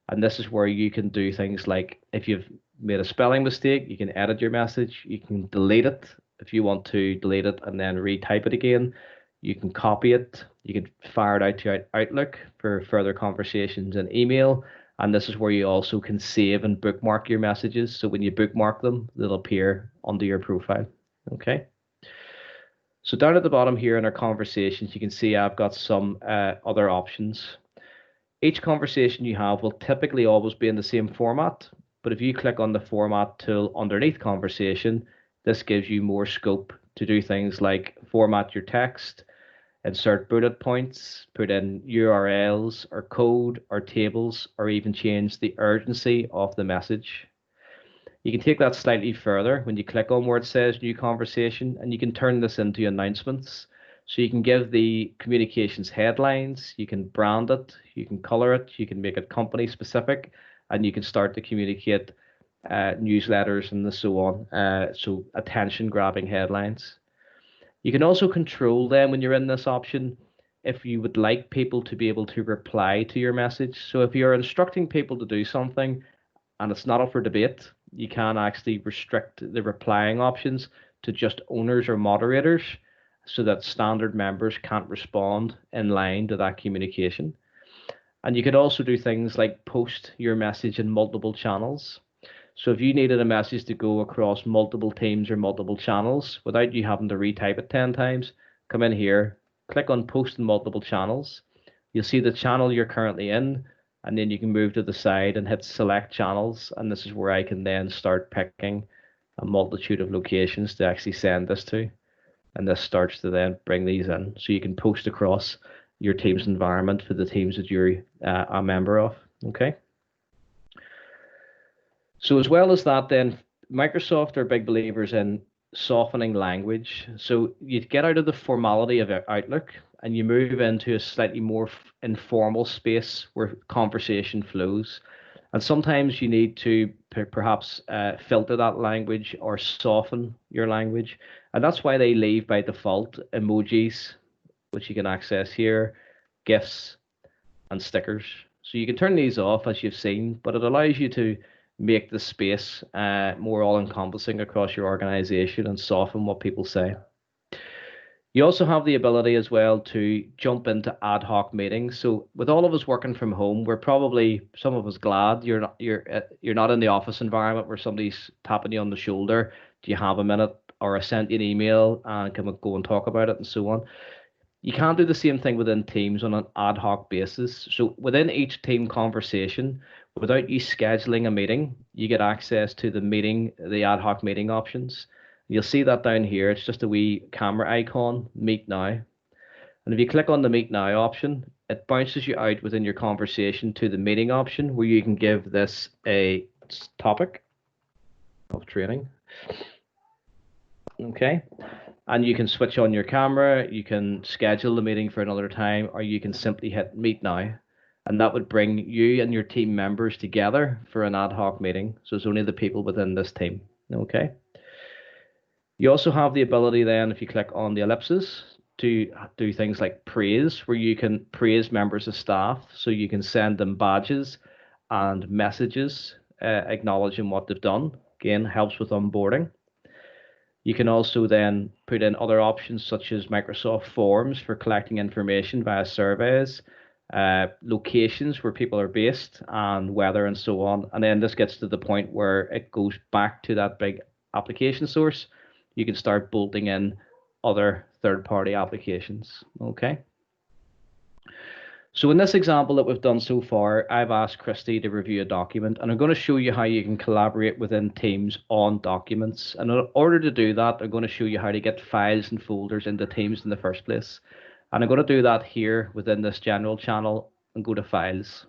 And this is where you can do things like if you've made a spelling mistake, you can edit your message, you can delete it if you want to delete it and then retype it again. You can copy it, you can fire it out to Outlook for further conversations and email. And this is where you also can save and bookmark your messages. So when you bookmark them, they'll appear under your profile. Okay. So down at the bottom here in our conversations, you can see I've got some other options. Each conversation you have will typically always be in the same format. But if you click on the format tool underneath conversation, this gives you more scope to do things like format your text, insert bullet points, put in URLs or code or tables, or even change the urgency of the message. You can take that slightly further when you click on where it says new conversation, and you can turn this into announcements. So you can give the communications headlines, you can brand it, you can color it, you can make it company specific, and you can start to communicate newsletters and so on. So attention grabbing headlines. You can also control them when you're in this option if you would like people to be able to reply to your message. So if you're instructing people to do something and it's not up for debate, you can actually restrict the replying options to just owners or moderators so that standard members can't respond in line to that communication. And you could also do things like post your message in multiple channels. So if you needed a message to go across multiple teams or multiple channels without you having to retype it 10 times, come in here, click on post in multiple channels. You'll see the channel you're currently in, and then you can move to the side and hit select channels. And this is where I can then start picking a multitude of locations to actually send this to. And this starts to then bring these in. So you can post across your team's environment for the teams that you're a member of. Okay. So as well as that, then Microsoft are big believers in softening language. So you get out of the formality of Outlook and you move into a slightly more informal space where conversation flows. And sometimes you need to perhaps filter that language or soften your language. And that's why they leave by default emojis, which you can access here, GIFs, and stickers. So you can turn these off as you've seen, but it allows you to make the space more all-encompassing across your organization and soften what people say. You also have the ability as well to jump into ad hoc meetings. So with all of us working from home, we're probably some of us glad you're not in the office environment where somebody's tapping you on the shoulder. Do you have a minute? Or I sent you an email and can we go and talk about it and so on. You can't do the same thing within teams on an ad hoc basis. So within each team conversation, without you scheduling a meeting, you get access to the ad hoc meeting options. You'll see that down here. It's just a wee camera icon, Meet Now. And if you click on the Meet Now option, it bounces you out within your conversation to the meeting option where you can give this a topic of training. Okay. And you can switch on your camera, you can schedule the meeting for another time, or you can simply hit Meet Now. And that would bring you and your team members together for an ad hoc meeting. So it's only the people within this team. Okay. You also have the ability then, if you click on the ellipses, to do things like praise, where you can praise members of staff. So you can send them badges and messages acknowledging what they've done. Again, helps with onboarding. You can also then put in other options such as Microsoft Forms for collecting information via surveys, locations where people are based, and weather and so on. And then this gets to the point where it goes back to that big application source. You can start bolting in other third-party applications. Okay. So in this example that we've done so far, I've asked Christy to review a document, and I'm going to show you how you can collaborate within Teams on documents. And in order to do that, I'm going to show you how to get files and folders into Teams in the first place. And I'm going to do that here within this general channel and go to Files.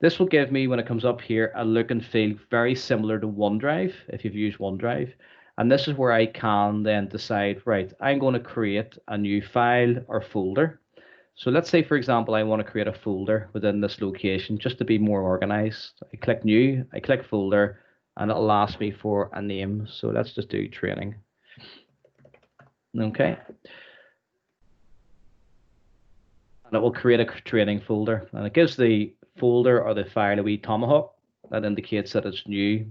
This will give me, when it comes up here, a look and feel very similar to OneDrive, if you've used OneDrive. And this is where I can then decide, right, I'm going to create a new file or folder. So let's say, for example, I want to create a folder within this location just to be more organized. I click New, I click Folder, and it'll ask me for a name. So let's just do training. Okay. And it will create a training folder. And it gives the folder or the file a wee tomahawk that indicates that it's new.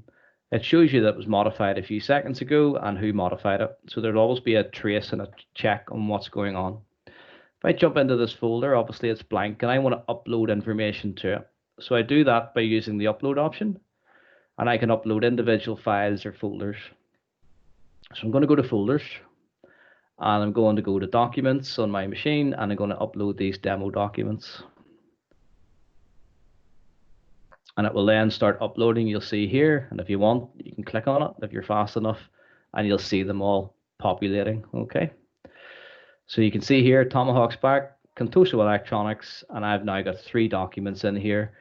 It shows you that it was modified a few seconds ago and who modified it. So there'll always be a trace and a check on what's going on. If I jump into this folder, obviously it's blank and I want to upload information to it. So I do that by using the upload option, and I can upload individual files or folders. So I'm going to go to folders and I'm going to go to documents on my machine, and I'm going to upload these demo documents. And it will then start uploading. You'll see here, and if you want, you can click on it if you're fast enough, and you'll see them all populating. Okay. So you can see here, Tomahawk's back, Contoso Electronics, and I've now got 3 documents in here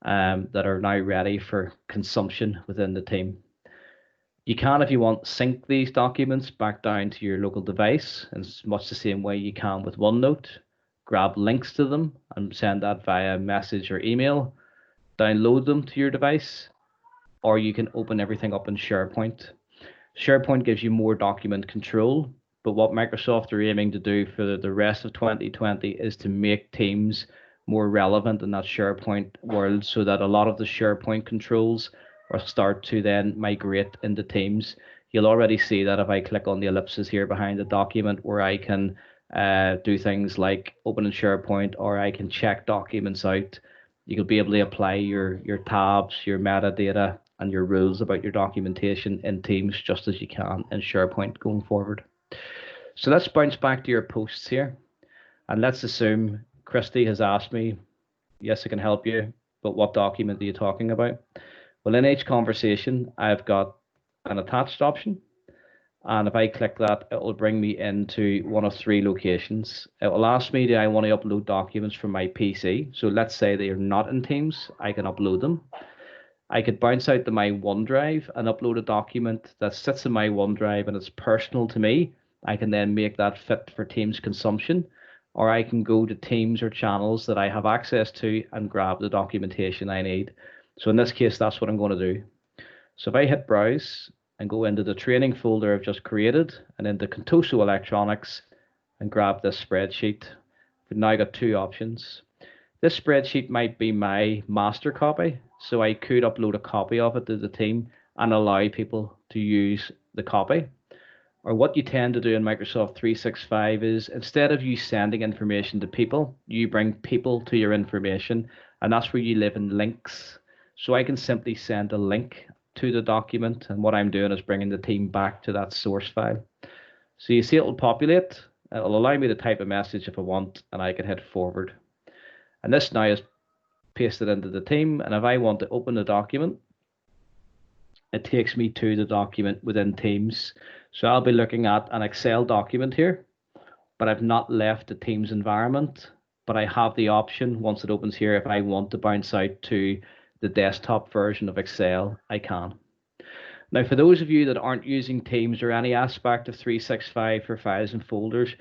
that are now ready for consumption within the team. You can, if you want, sync these documents back down to your local device in much the same way you can with OneNote. Grab links to them and send that via message or email. Download them to your device, or you can open everything up in SharePoint. SharePoint gives you more document control, but what Microsoft are aiming to do for the rest of 2020 is to make Teams more relevant in that SharePoint world, so that a lot of the SharePoint controls will start to then migrate into Teams. You'll already see that if I click on the ellipses here behind the document, where I can do things like open in SharePoint, or I can check documents out. You'll be able to apply your tabs, your metadata, and your rules about your documentation in Teams just as you can in SharePoint going forward. So let's bounce back to your posts here, and let's assume Christy has asked me, yes, I can help you, but what document are you talking about? Well, in each conversation, I've got an attached option, And if I click that, it will bring me into one of three locations. It will ask me, do I want to upload documents from my PC? So let's say they are not in Teams, I can upload them. I could bounce out to my OneDrive and upload a document that sits in my OneDrive and it's personal to me. I can then make that fit for Teams consumption, or I can go to Teams or channels that I have access to and grab the documentation I need. So in this case, that's what I'm going to do. So if I hit browse and go into the training folder I've just created and into Contoso Electronics and grab this spreadsheet, we've now got two options. This spreadsheet might be my master copy, so I could upload a copy of it to the team and allow people to use the copy. Or what you tend to do in Microsoft 365 is instead of you sending information to people, you bring people to your information, and that's where you live in links. So I can simply send a link to the document, and what I'm doing is bringing the team back to that source file. So you see it will populate. It'll allow me to type a message if I want, and I can hit forward. And this now is pasted into the team, and if I want to open the document, it takes me to the document within Teams. So I'll be looking at an Excel document here, but I've not left the Teams environment, but I have the option once it opens here, if I want to bounce out to the desktop version of Excel, I can. Now, for those of you that aren't using Teams or any aspect of 365 for files and folders,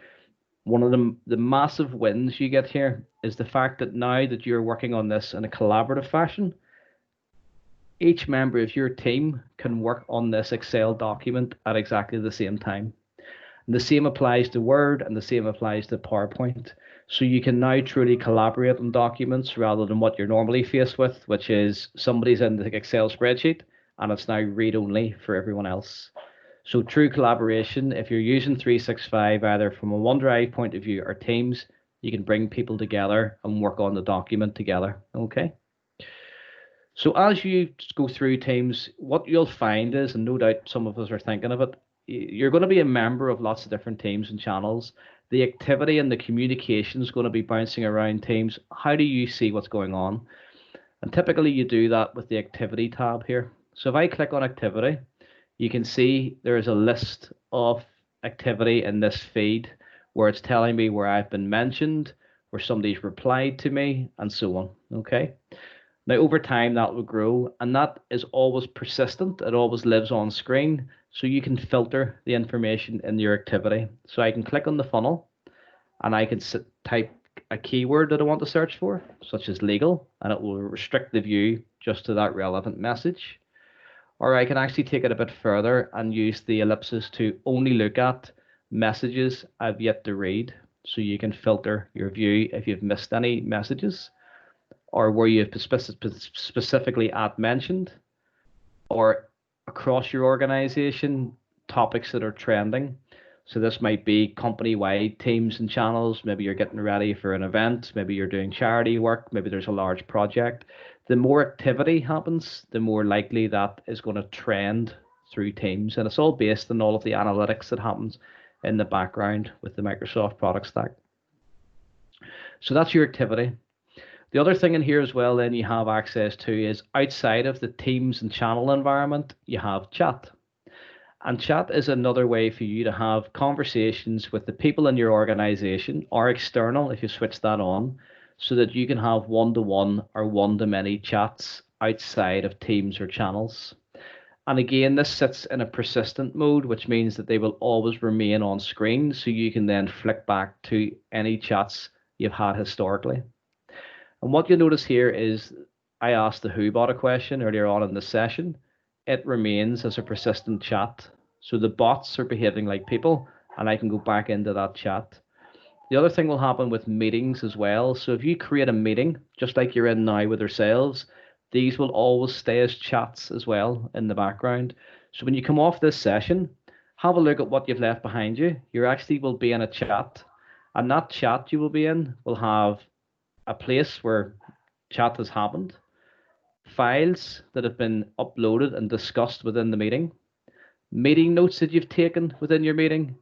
one of the massive wins you get here is the fact that now that you're working on this in a collaborative fashion, each member of your team can work on this Excel document at exactly the same time. And the same applies to Word and the same applies to PowerPoint. So you can now truly collaborate on documents rather than what you're normally faced with, which is somebody's in the Excel spreadsheet and it's now read only for everyone else. So true collaboration, if you're using 365 either from a OneDrive point of view or Teams, you can bring people together and work on the document together, okay? So as you go through Teams, what you'll find is, and no doubt some of us are thinking of it, you're going to be a member of lots of different teams and channels. The activity and the communication is going to be bouncing around Teams. How do you see what's going on? And typically you do that with the activity tab here. So if I click on activity, you can see there is a list of activity in this feed where it's telling me where I've been mentioned, where somebody's replied to me, and so on, okay? Now, over time, that will grow, and that is always persistent. It always lives on screen, so you can filter the information in your activity. So I can click on the funnel, and I can type a keyword that I want to search for, such as legal, and it will restrict the view just to that relevant message. Or I can actually take it a bit further and use the ellipsis to only look at messages I've yet to read. So you can filter your view if you've missed any messages, or where you've specifically mentioned, or across your organization, topics that are trending. So this might be company-wide teams and channels. Maybe you're getting ready for an event. Maybe you're doing charity work. Maybe there's a large project. The more activity happens, the more likely that is going to trend through Teams. And it's all based on all of the analytics that happens in the background with the Microsoft product stack. So that's your activity. The other thing in here as well then you have access to is outside of the Teams and channel environment, you have chat. And chat is another way for you to have conversations with the people in your organization or external if you switch that on, so that you can have one-to-one or one-to-many chats outside of Teams or channels. And again, this sits in a persistent mode, which means that they will always remain on screen, so you can then flick back to any chats you've had historically. And what you'll notice here is I asked the WhoBot a question earlier on in the session. It remains as a persistent chat. So the bots are behaving like people, and I can go back into that chat. The other thing will happen with meetings as well. So if you create a meeting, just like you're in now with yourselves, these will always stay as chats as well in the background. So when you come off this session, have a look at what you've left behind you. You actually will be in a chat, and that chat you will be in will have a place where chat has happened, files that have been uploaded and discussed within the meeting, meeting notes that you've taken within your meeting,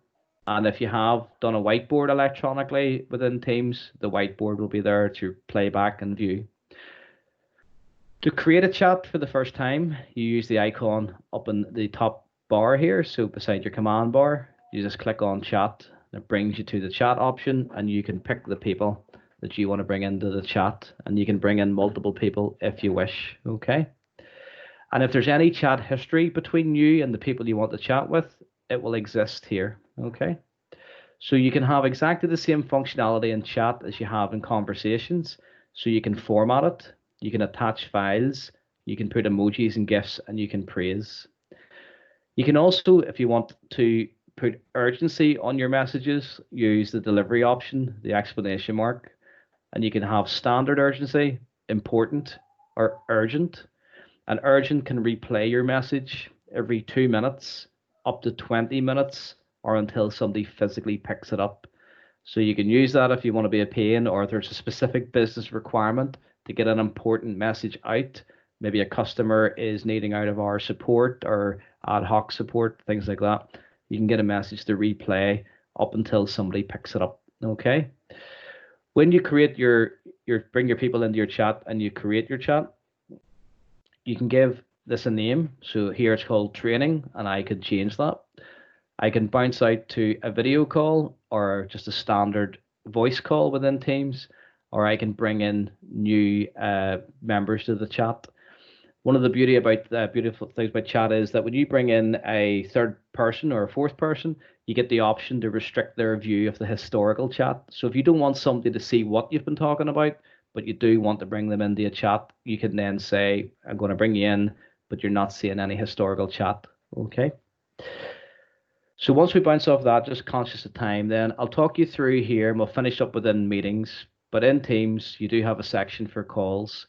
and if you have done a whiteboard electronically within Teams, the whiteboard will be there to play back and view. To create a chat for the first time, you use the icon up in the top bar here. So beside your command bar, you just click on chat. It brings you to the chat option, and you can pick the people that you want to bring into the chat, and you can bring in multiple people if you wish. Okay. And if there's any chat history between you and the people you want to chat with, it will exist here. Okay. So you can have exactly the same functionality in chat as you have in conversations. So you can format it, you can attach files, you can put emojis and GIFs, and you can praise. You can also, if you want to put urgency on your messages, use the delivery option, the exclamation mark, and you can have standard urgency, important, or urgent. And urgent can replay your message every 2 minutes, up to 20 minutes, or until somebody physically picks it up. So you can use that if you want to be a pain, or if there's a specific business requirement to get an important message out. Maybe a customer is needing out of our support or ad hoc support, things like that. You can get a message to replay up until somebody picks it up. Okay. When you create bring your people into your chat and you create your chat, you can give this a name. So here it's called training, and I could change that. I can bounce out to a video call or just a standard voice call within Teams, or I can bring in new members to the chat. One of the beautiful things about chat is that when you bring in a third person or a fourth person, you get the option to restrict their view of the historical chat. So if you don't want somebody to see what you've been talking about, but you do want to bring them into a chat, you can then say, I'm going to bring you in, but you're not seeing any historical chat. Okay. So once we bounce off that, just conscious of time, then I'll talk you through here and we'll finish up within meetings. But in Teams, you do have a section for calls.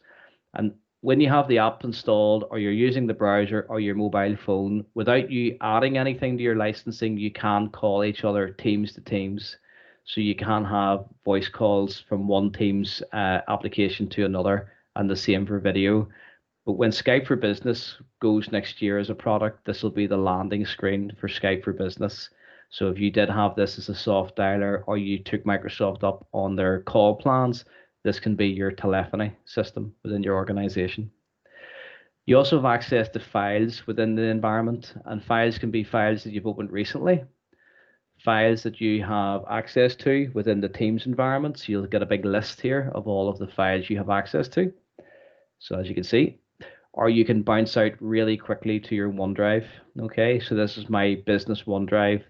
And when you have the app installed or you're using the browser or your mobile phone, without you adding anything to your licensing, you can call each other Teams to Teams. So you can have voice calls from one Teams application to another, and the same for video. But when Skype for Business goes next year as a product, this will be the landing screen for Skype for Business. So if you did have this as a soft dialer or you took Microsoft up on their call plans, this can be your telephony system within your organization. You also have access to files within the environment, and files can be files that you've opened recently, files that you have access to within the Teams environment. So you'll get a big list here of all of the files you have access to. So as you can see, or you can bounce out really quickly to your OneDrive. Okay, so this is my business OneDrive.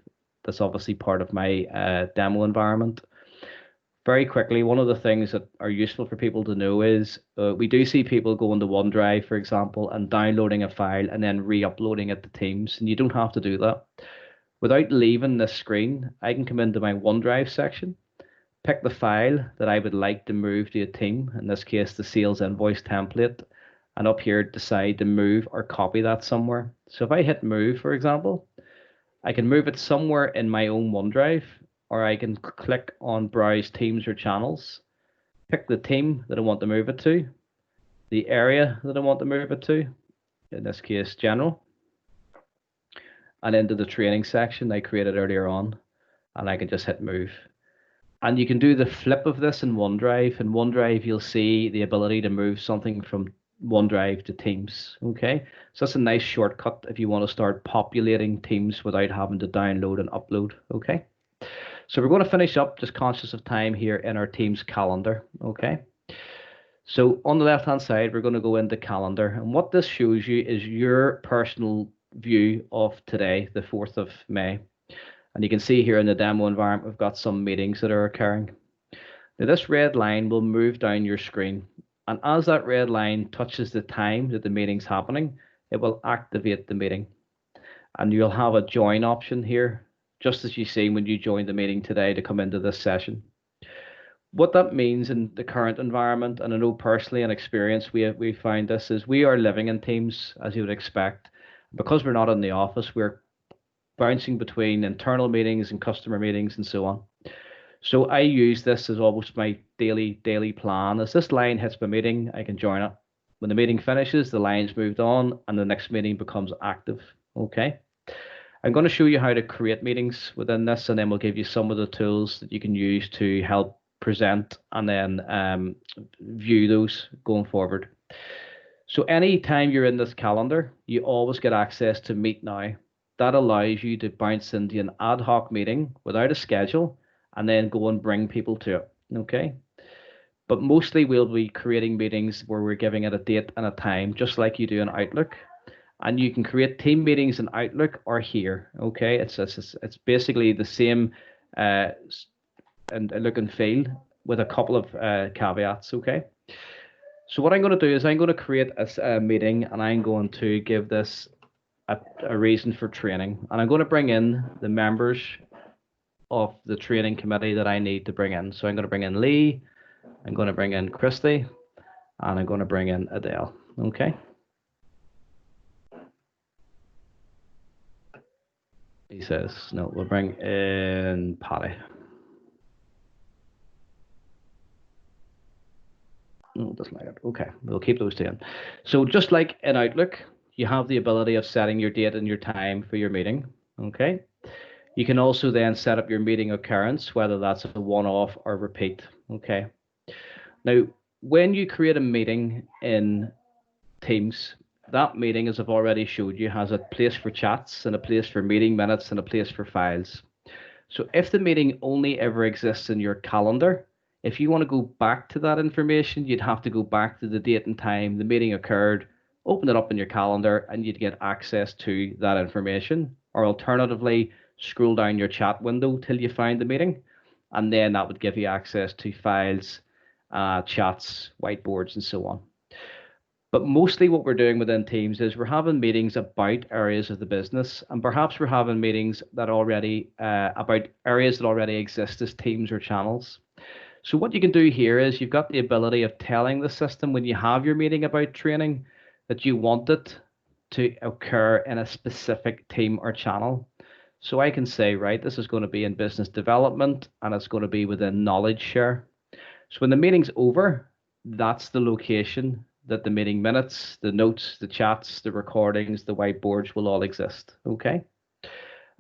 That's obviously part of my demo environment. Very quickly, one of the things that are useful for people to know is we do see people go into OneDrive, for example, and downloading a file and then re-uploading it to Teams, and you don't have to do that. Without leaving this screen, I can come into my OneDrive section, pick the file that I would like to move to a team, in this case, the sales invoice template, and up here decide to move or copy that somewhere. So if I hit move, for example, I can move it somewhere in my own OneDrive, or I can click on browse teams or channels, pick the team that I want to move it to, the area that I want to move it to, in this case, general, and into the training section I created earlier on, and I can just hit move. And you can do the flip of this in OneDrive. In OneDrive, you'll see the ability to move something from OneDrive to Teams. Okay, so that's a nice shortcut if you want to start populating Teams without having to download and upload. Okay, so we're going to finish up, just conscious of time here, in our Teams calendar. Okay, so on the left hand side, we're going to go into calendar, and what this shows you is your personal view of today, the 4th of May. And you can see here in the demo environment, we've got some meetings that are occurring. Now this red line will move down your screen. And as that red line touches the time that the meeting's happening, it will activate the meeting. And you'll have a join option here, just as you see when you join the meeting today to come into this session. What that means in the current environment, and I know personally and experience, we find this, is we are living in Teams as you would expect. Because we're not in the office, we're bouncing between internal meetings and customer meetings and so on. So I use this as almost my daily plan. As this line hits my meeting, I can join it. When the meeting finishes, the line's moved on and the next meeting becomes active. Okay. I'm going to show you how to create meetings within this, and then we'll give you some of the tools that you can use to help present and then view those going forward. So anytime you're in this calendar, you always get access to Meet Now. that allows you to bounce into an ad hoc meeting without a schedule and then go and bring people to it. Okay. But mostly we'll be creating meetings where we're giving it a date and a time, just like you do in Outlook. And you can create team meetings in Outlook or here. Okay. It's basically the same and look and feel with a couple of caveats. Okay. So what I'm going to do is I'm going to create a meeting and I'm going to give this a reason for training. And I'm going to bring in the members of the training committee that I need to bring in. So I'm going to bring in Lee, I'm going to bring in Christy, and I'm going to bring in Adele. Okay. He says, no, we'll bring in Patty. No, it doesn't like it. Okay, we'll keep those two in. So just like in Outlook, you have the ability of setting your date and your time for your meeting. Okay. You can also then set up your meeting occurrence, whether that's a one-off or repeat. Okay. Now, when you create a meeting in Teams, that meeting, as I've already showed you, has a place for chats and a place for meeting minutes and a place for files. So if the meeting only ever exists in your calendar, if you want to go back to that information, you'd have to go back to the date and time the meeting occurred, open it up in your calendar, and you'd get access to that information. Or alternatively, scroll down your chat window till you find the meeting, and then that would give you access to files, chats, whiteboards, and so on. But mostly what we're doing within Teams is we're having meetings about areas of the business, and perhaps we're having meetings that already about areas that already exist as teams or channels. So what you can do here is you've got the ability of telling the system when you have your meeting about training that you want it to occur in a specific team or channel. So I can say, right, this is going to be in business development and it's going to be within knowledge share. So when the meeting's over, that's the location that the meeting minutes, the notes, the chats, the recordings, the whiteboards will all exist. Okay.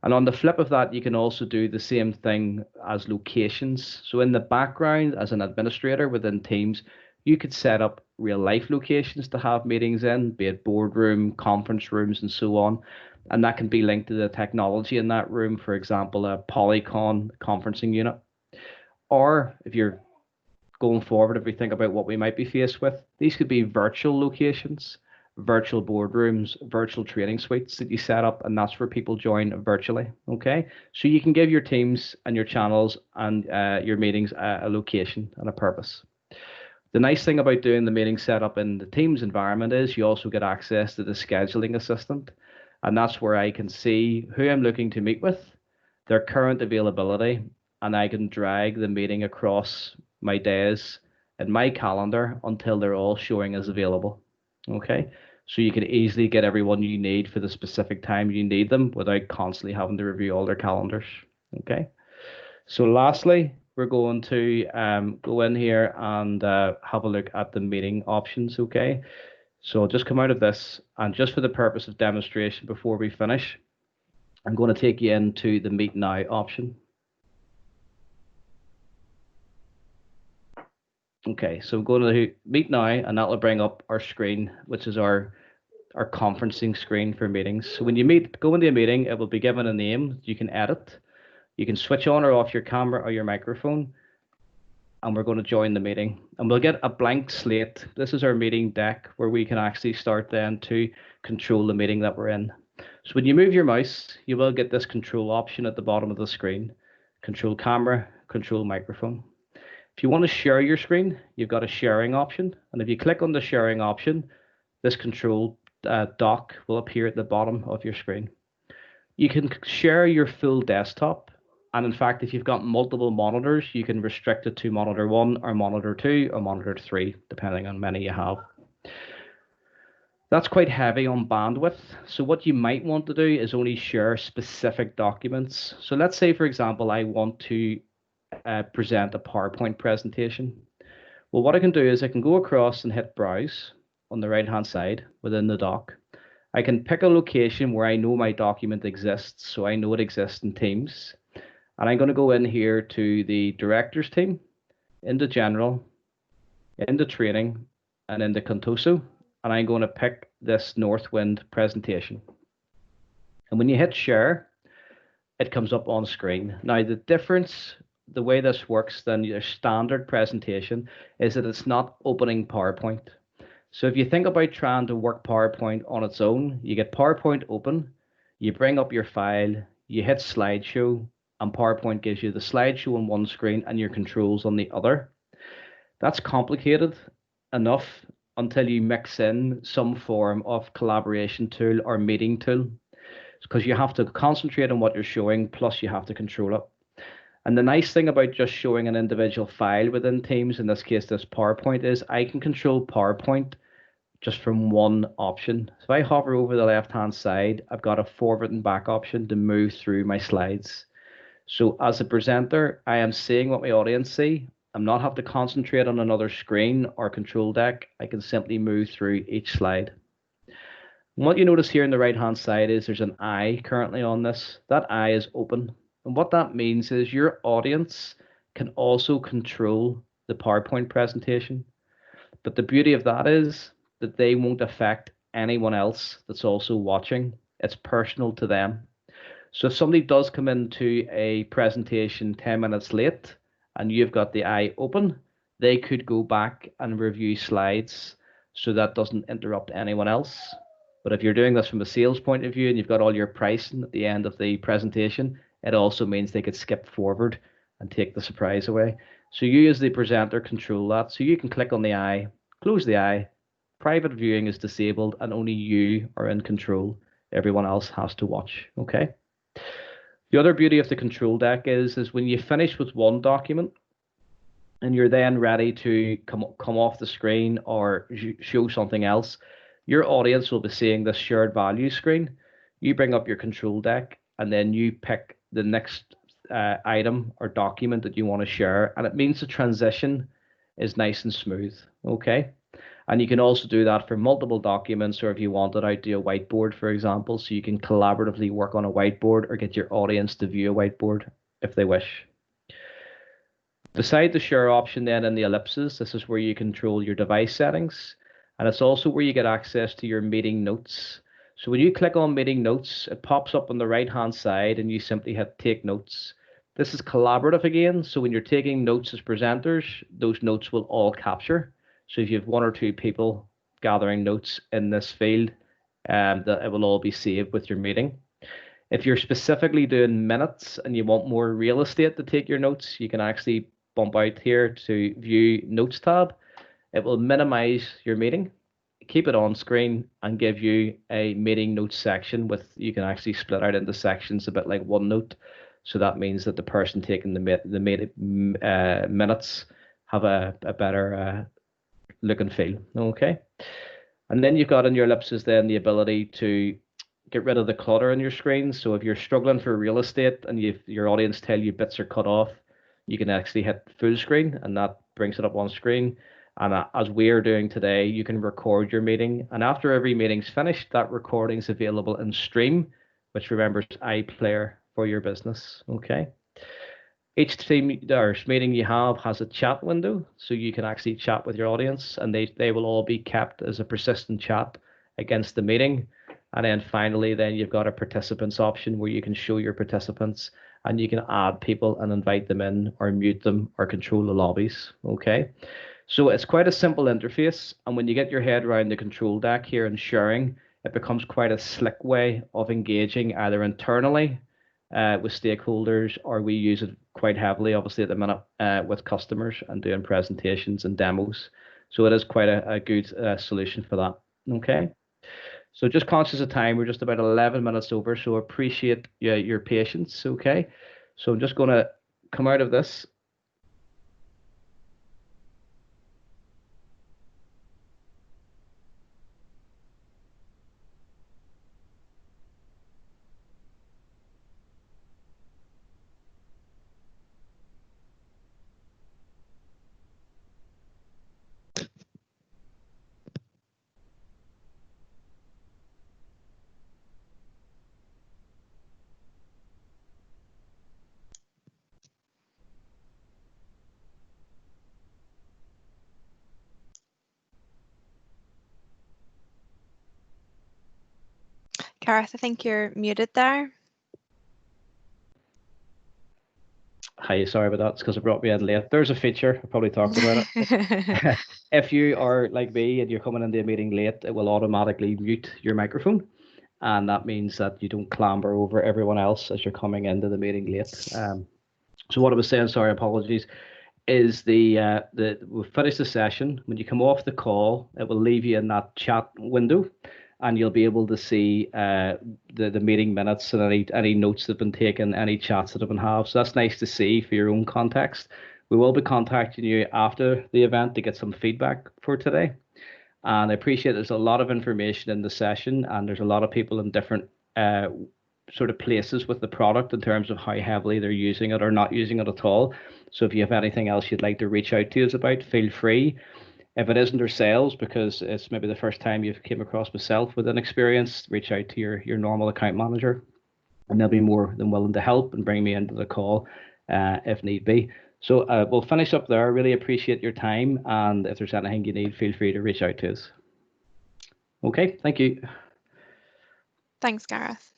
And on the flip of that, you can also do the same thing as locations. So in the background, as an administrator within Teams, you could set up real life locations to have meetings in, be it boardroom, conference rooms, and so on. And that can be linked to the technology in that room, for example, a Polycon conferencing unit. Or if you're going forward, if we think about what we might be faced with, these could be virtual locations, virtual boardrooms, virtual training suites that you set up, and that's where people join virtually. Okay, so you can give your teams and your channels and your meetings a location and a purpose. The nice thing about doing the meeting setup in the Teams environment is you also get access to the scheduling assistant, and that's where I can see who I'm looking to meet with, their current availability, and I can drag the meeting across my days in my calendar until they're all showing as available. Okay, so you can easily get everyone you need for the specific time you need them without constantly having to review all their calendars. Okay, so lastly, we're going to go in here and have a look at the meeting options. Okay, so I'll just come out of this, and just for the purpose of demonstration before we finish, I'm going to take you into the Meet Now option. Okay, so I'm going to Meet Now, and that will bring up our screen, which is our conferencing screen for meetings. So when you go into a meeting, it will be given a name. You can edit. You can switch on or off your camera or your microphone, and we're going to join the meeting. And we'll get a blank slate. This is our meeting deck where we can actually start then to control the meeting that we're in. So when you move your mouse, you will get this control option at the bottom of the screen. Control camera, control microphone. If you want to share your screen, you've got a sharing option. And if you click on the sharing option, this control dock will appear at the bottom of your screen. You can share your full desktop. And in fact, if you've got multiple monitors, you can restrict it to monitor 1 or monitor 2 or monitor 3, depending on how many you have. That's quite heavy on bandwidth. So what you might want to do is only share specific documents. So let's say, for example, I want to present a PowerPoint presentation. Well, what I can do is I can go across and hit browse on the right hand side within the doc. I can pick a location where I know my document exists, so I know it exists in Teams. And I'm going to go in here to the directors team, into general, into training, and into Contoso. And I'm going to pick this Northwind presentation. And when you hit share, it comes up on screen. Now, the difference, the way this works than your standard presentation is that it's not opening PowerPoint. So if you think about trying to work PowerPoint on its own, you get PowerPoint open, you bring up your file, you hit slideshow, and PowerPoint gives you the slideshow on one screen and your controls on the other. That's complicated enough until you mix in some form of collaboration tool or meeting tool, because you have to concentrate on what you're showing, plus you have to control it. And the nice thing about just showing an individual file within Teams, in this case, this PowerPoint, is I can control PowerPoint just from one option. So if I hover over the left-hand side, I've got a forward and back option to move through my slides. So as a presenter, I am seeing what my audience see. I'm not have to concentrate on another screen or control deck. I can simply move through each slide. And what you notice here on the right-hand side is there's an eye currently on this. That eye is open. And what that means is your audience can also control the PowerPoint presentation. But the beauty of that is that they won't affect anyone else that's also watching. It's personal to them. So if somebody does come into a presentation 10 minutes late and you've got the eye open, they could go back and review slides so that doesn't interrupt anyone else. But if you're doing this from a sales point of view and you've got all your pricing at the end of the presentation, it also means they could skip forward and take the surprise away. So you as the presenter control that. So you can click on the eye, close the eye, private viewing is disabled and only you are in control. Everyone else has to watch, okay? The other beauty of the control deck is when you finish with one document and you're then ready to come off the screen or show something else, your audience will be seeing this shared value screen. You bring up your control deck and then you pick the next item or document that you want to share, and it means the transition is nice and smooth, okay? And you can also do that for multiple documents, or if you wanted out to a whiteboard, for example, so you can collaboratively work on a whiteboard or get your audience to view a whiteboard if they wish. Beside the share option then in the ellipses, this is where you control your device settings. And it's also where you get access to your meeting notes. So when you click on meeting notes, it pops up on the right-hand side and you simply hit take notes. This is collaborative again. So when you're taking notes as presenters, those notes will all capture. So if you have one or two people gathering notes in this field, that it will all be saved with your meeting. If you're specifically doing minutes and you want more real estate to take your notes, you can actually bump out here to view notes tab. It will minimize your meeting, keep it on screen, and give you a meeting notes section with, you can actually split out into sections a bit like OneNote. So that means that the person taking the minutes have a better look and feel. Okay. And then you've got in your ellipses then the ability to get rid of the clutter on your screen. So if you're struggling for real estate and your audience tell you bits are cut off, you can actually hit full screen and that brings it up on screen. And as we're doing today, you can record your meeting. And after every meeting's finished, that recording's available in Stream, which remembers iPlayer for your business. Okay. Each team or meeting you have has a chat window, so you can actually chat with your audience, and they will all be kept as a persistent chat against the meeting. And then finally, then you've got a participants option where you can show your participants and you can add people and invite them in or mute them or control the lobbies. Okay. So it's quite a simple interface. And when you get your head around the control deck here and sharing, it becomes quite a slick way of engaging either internally with stakeholders, or we use it quite heavily, obviously, at the minute with customers and doing presentations and demos. So it is quite a good solution for that. Okay. So just conscious of time, we're just about 11 minutes over, so appreciate your patience, okay? So I'm just going to come out of this. Gareth, I think you're muted there. Hi, sorry about that. It's because it brought me in late. There's a feature. I probably talked about it. If you are like me and you're coming into a meeting late, it will automatically mute your microphone. And that means that you don't clamber over everyone else as you're coming into the meeting late. So what I was saying, sorry, apologies, is we'll finish the session. When you come off the call, it will leave you in that chat window, and you'll be able to see the meeting minutes and any notes that have been taken, any chats that have been had. So that's nice to see for your own context. We will be contacting you after the event to get some feedback for today. And I appreciate there's a lot of information in the session, and there's a lot of people in different sort of places with the product in terms of how heavily they're using it or not using it at all. So if you have anything else you'd like to reach out to us about, feel free. If it isn't ourselves, because it's maybe the first time you've came across myself with an experience, reach out to your normal account manager, and they'll be more than willing to help and bring me into the call if need be. So we'll finish up there. Really appreciate your time, and if there's anything you need, feel free to reach out to us. Okay, thank you. Thanks, Gareth.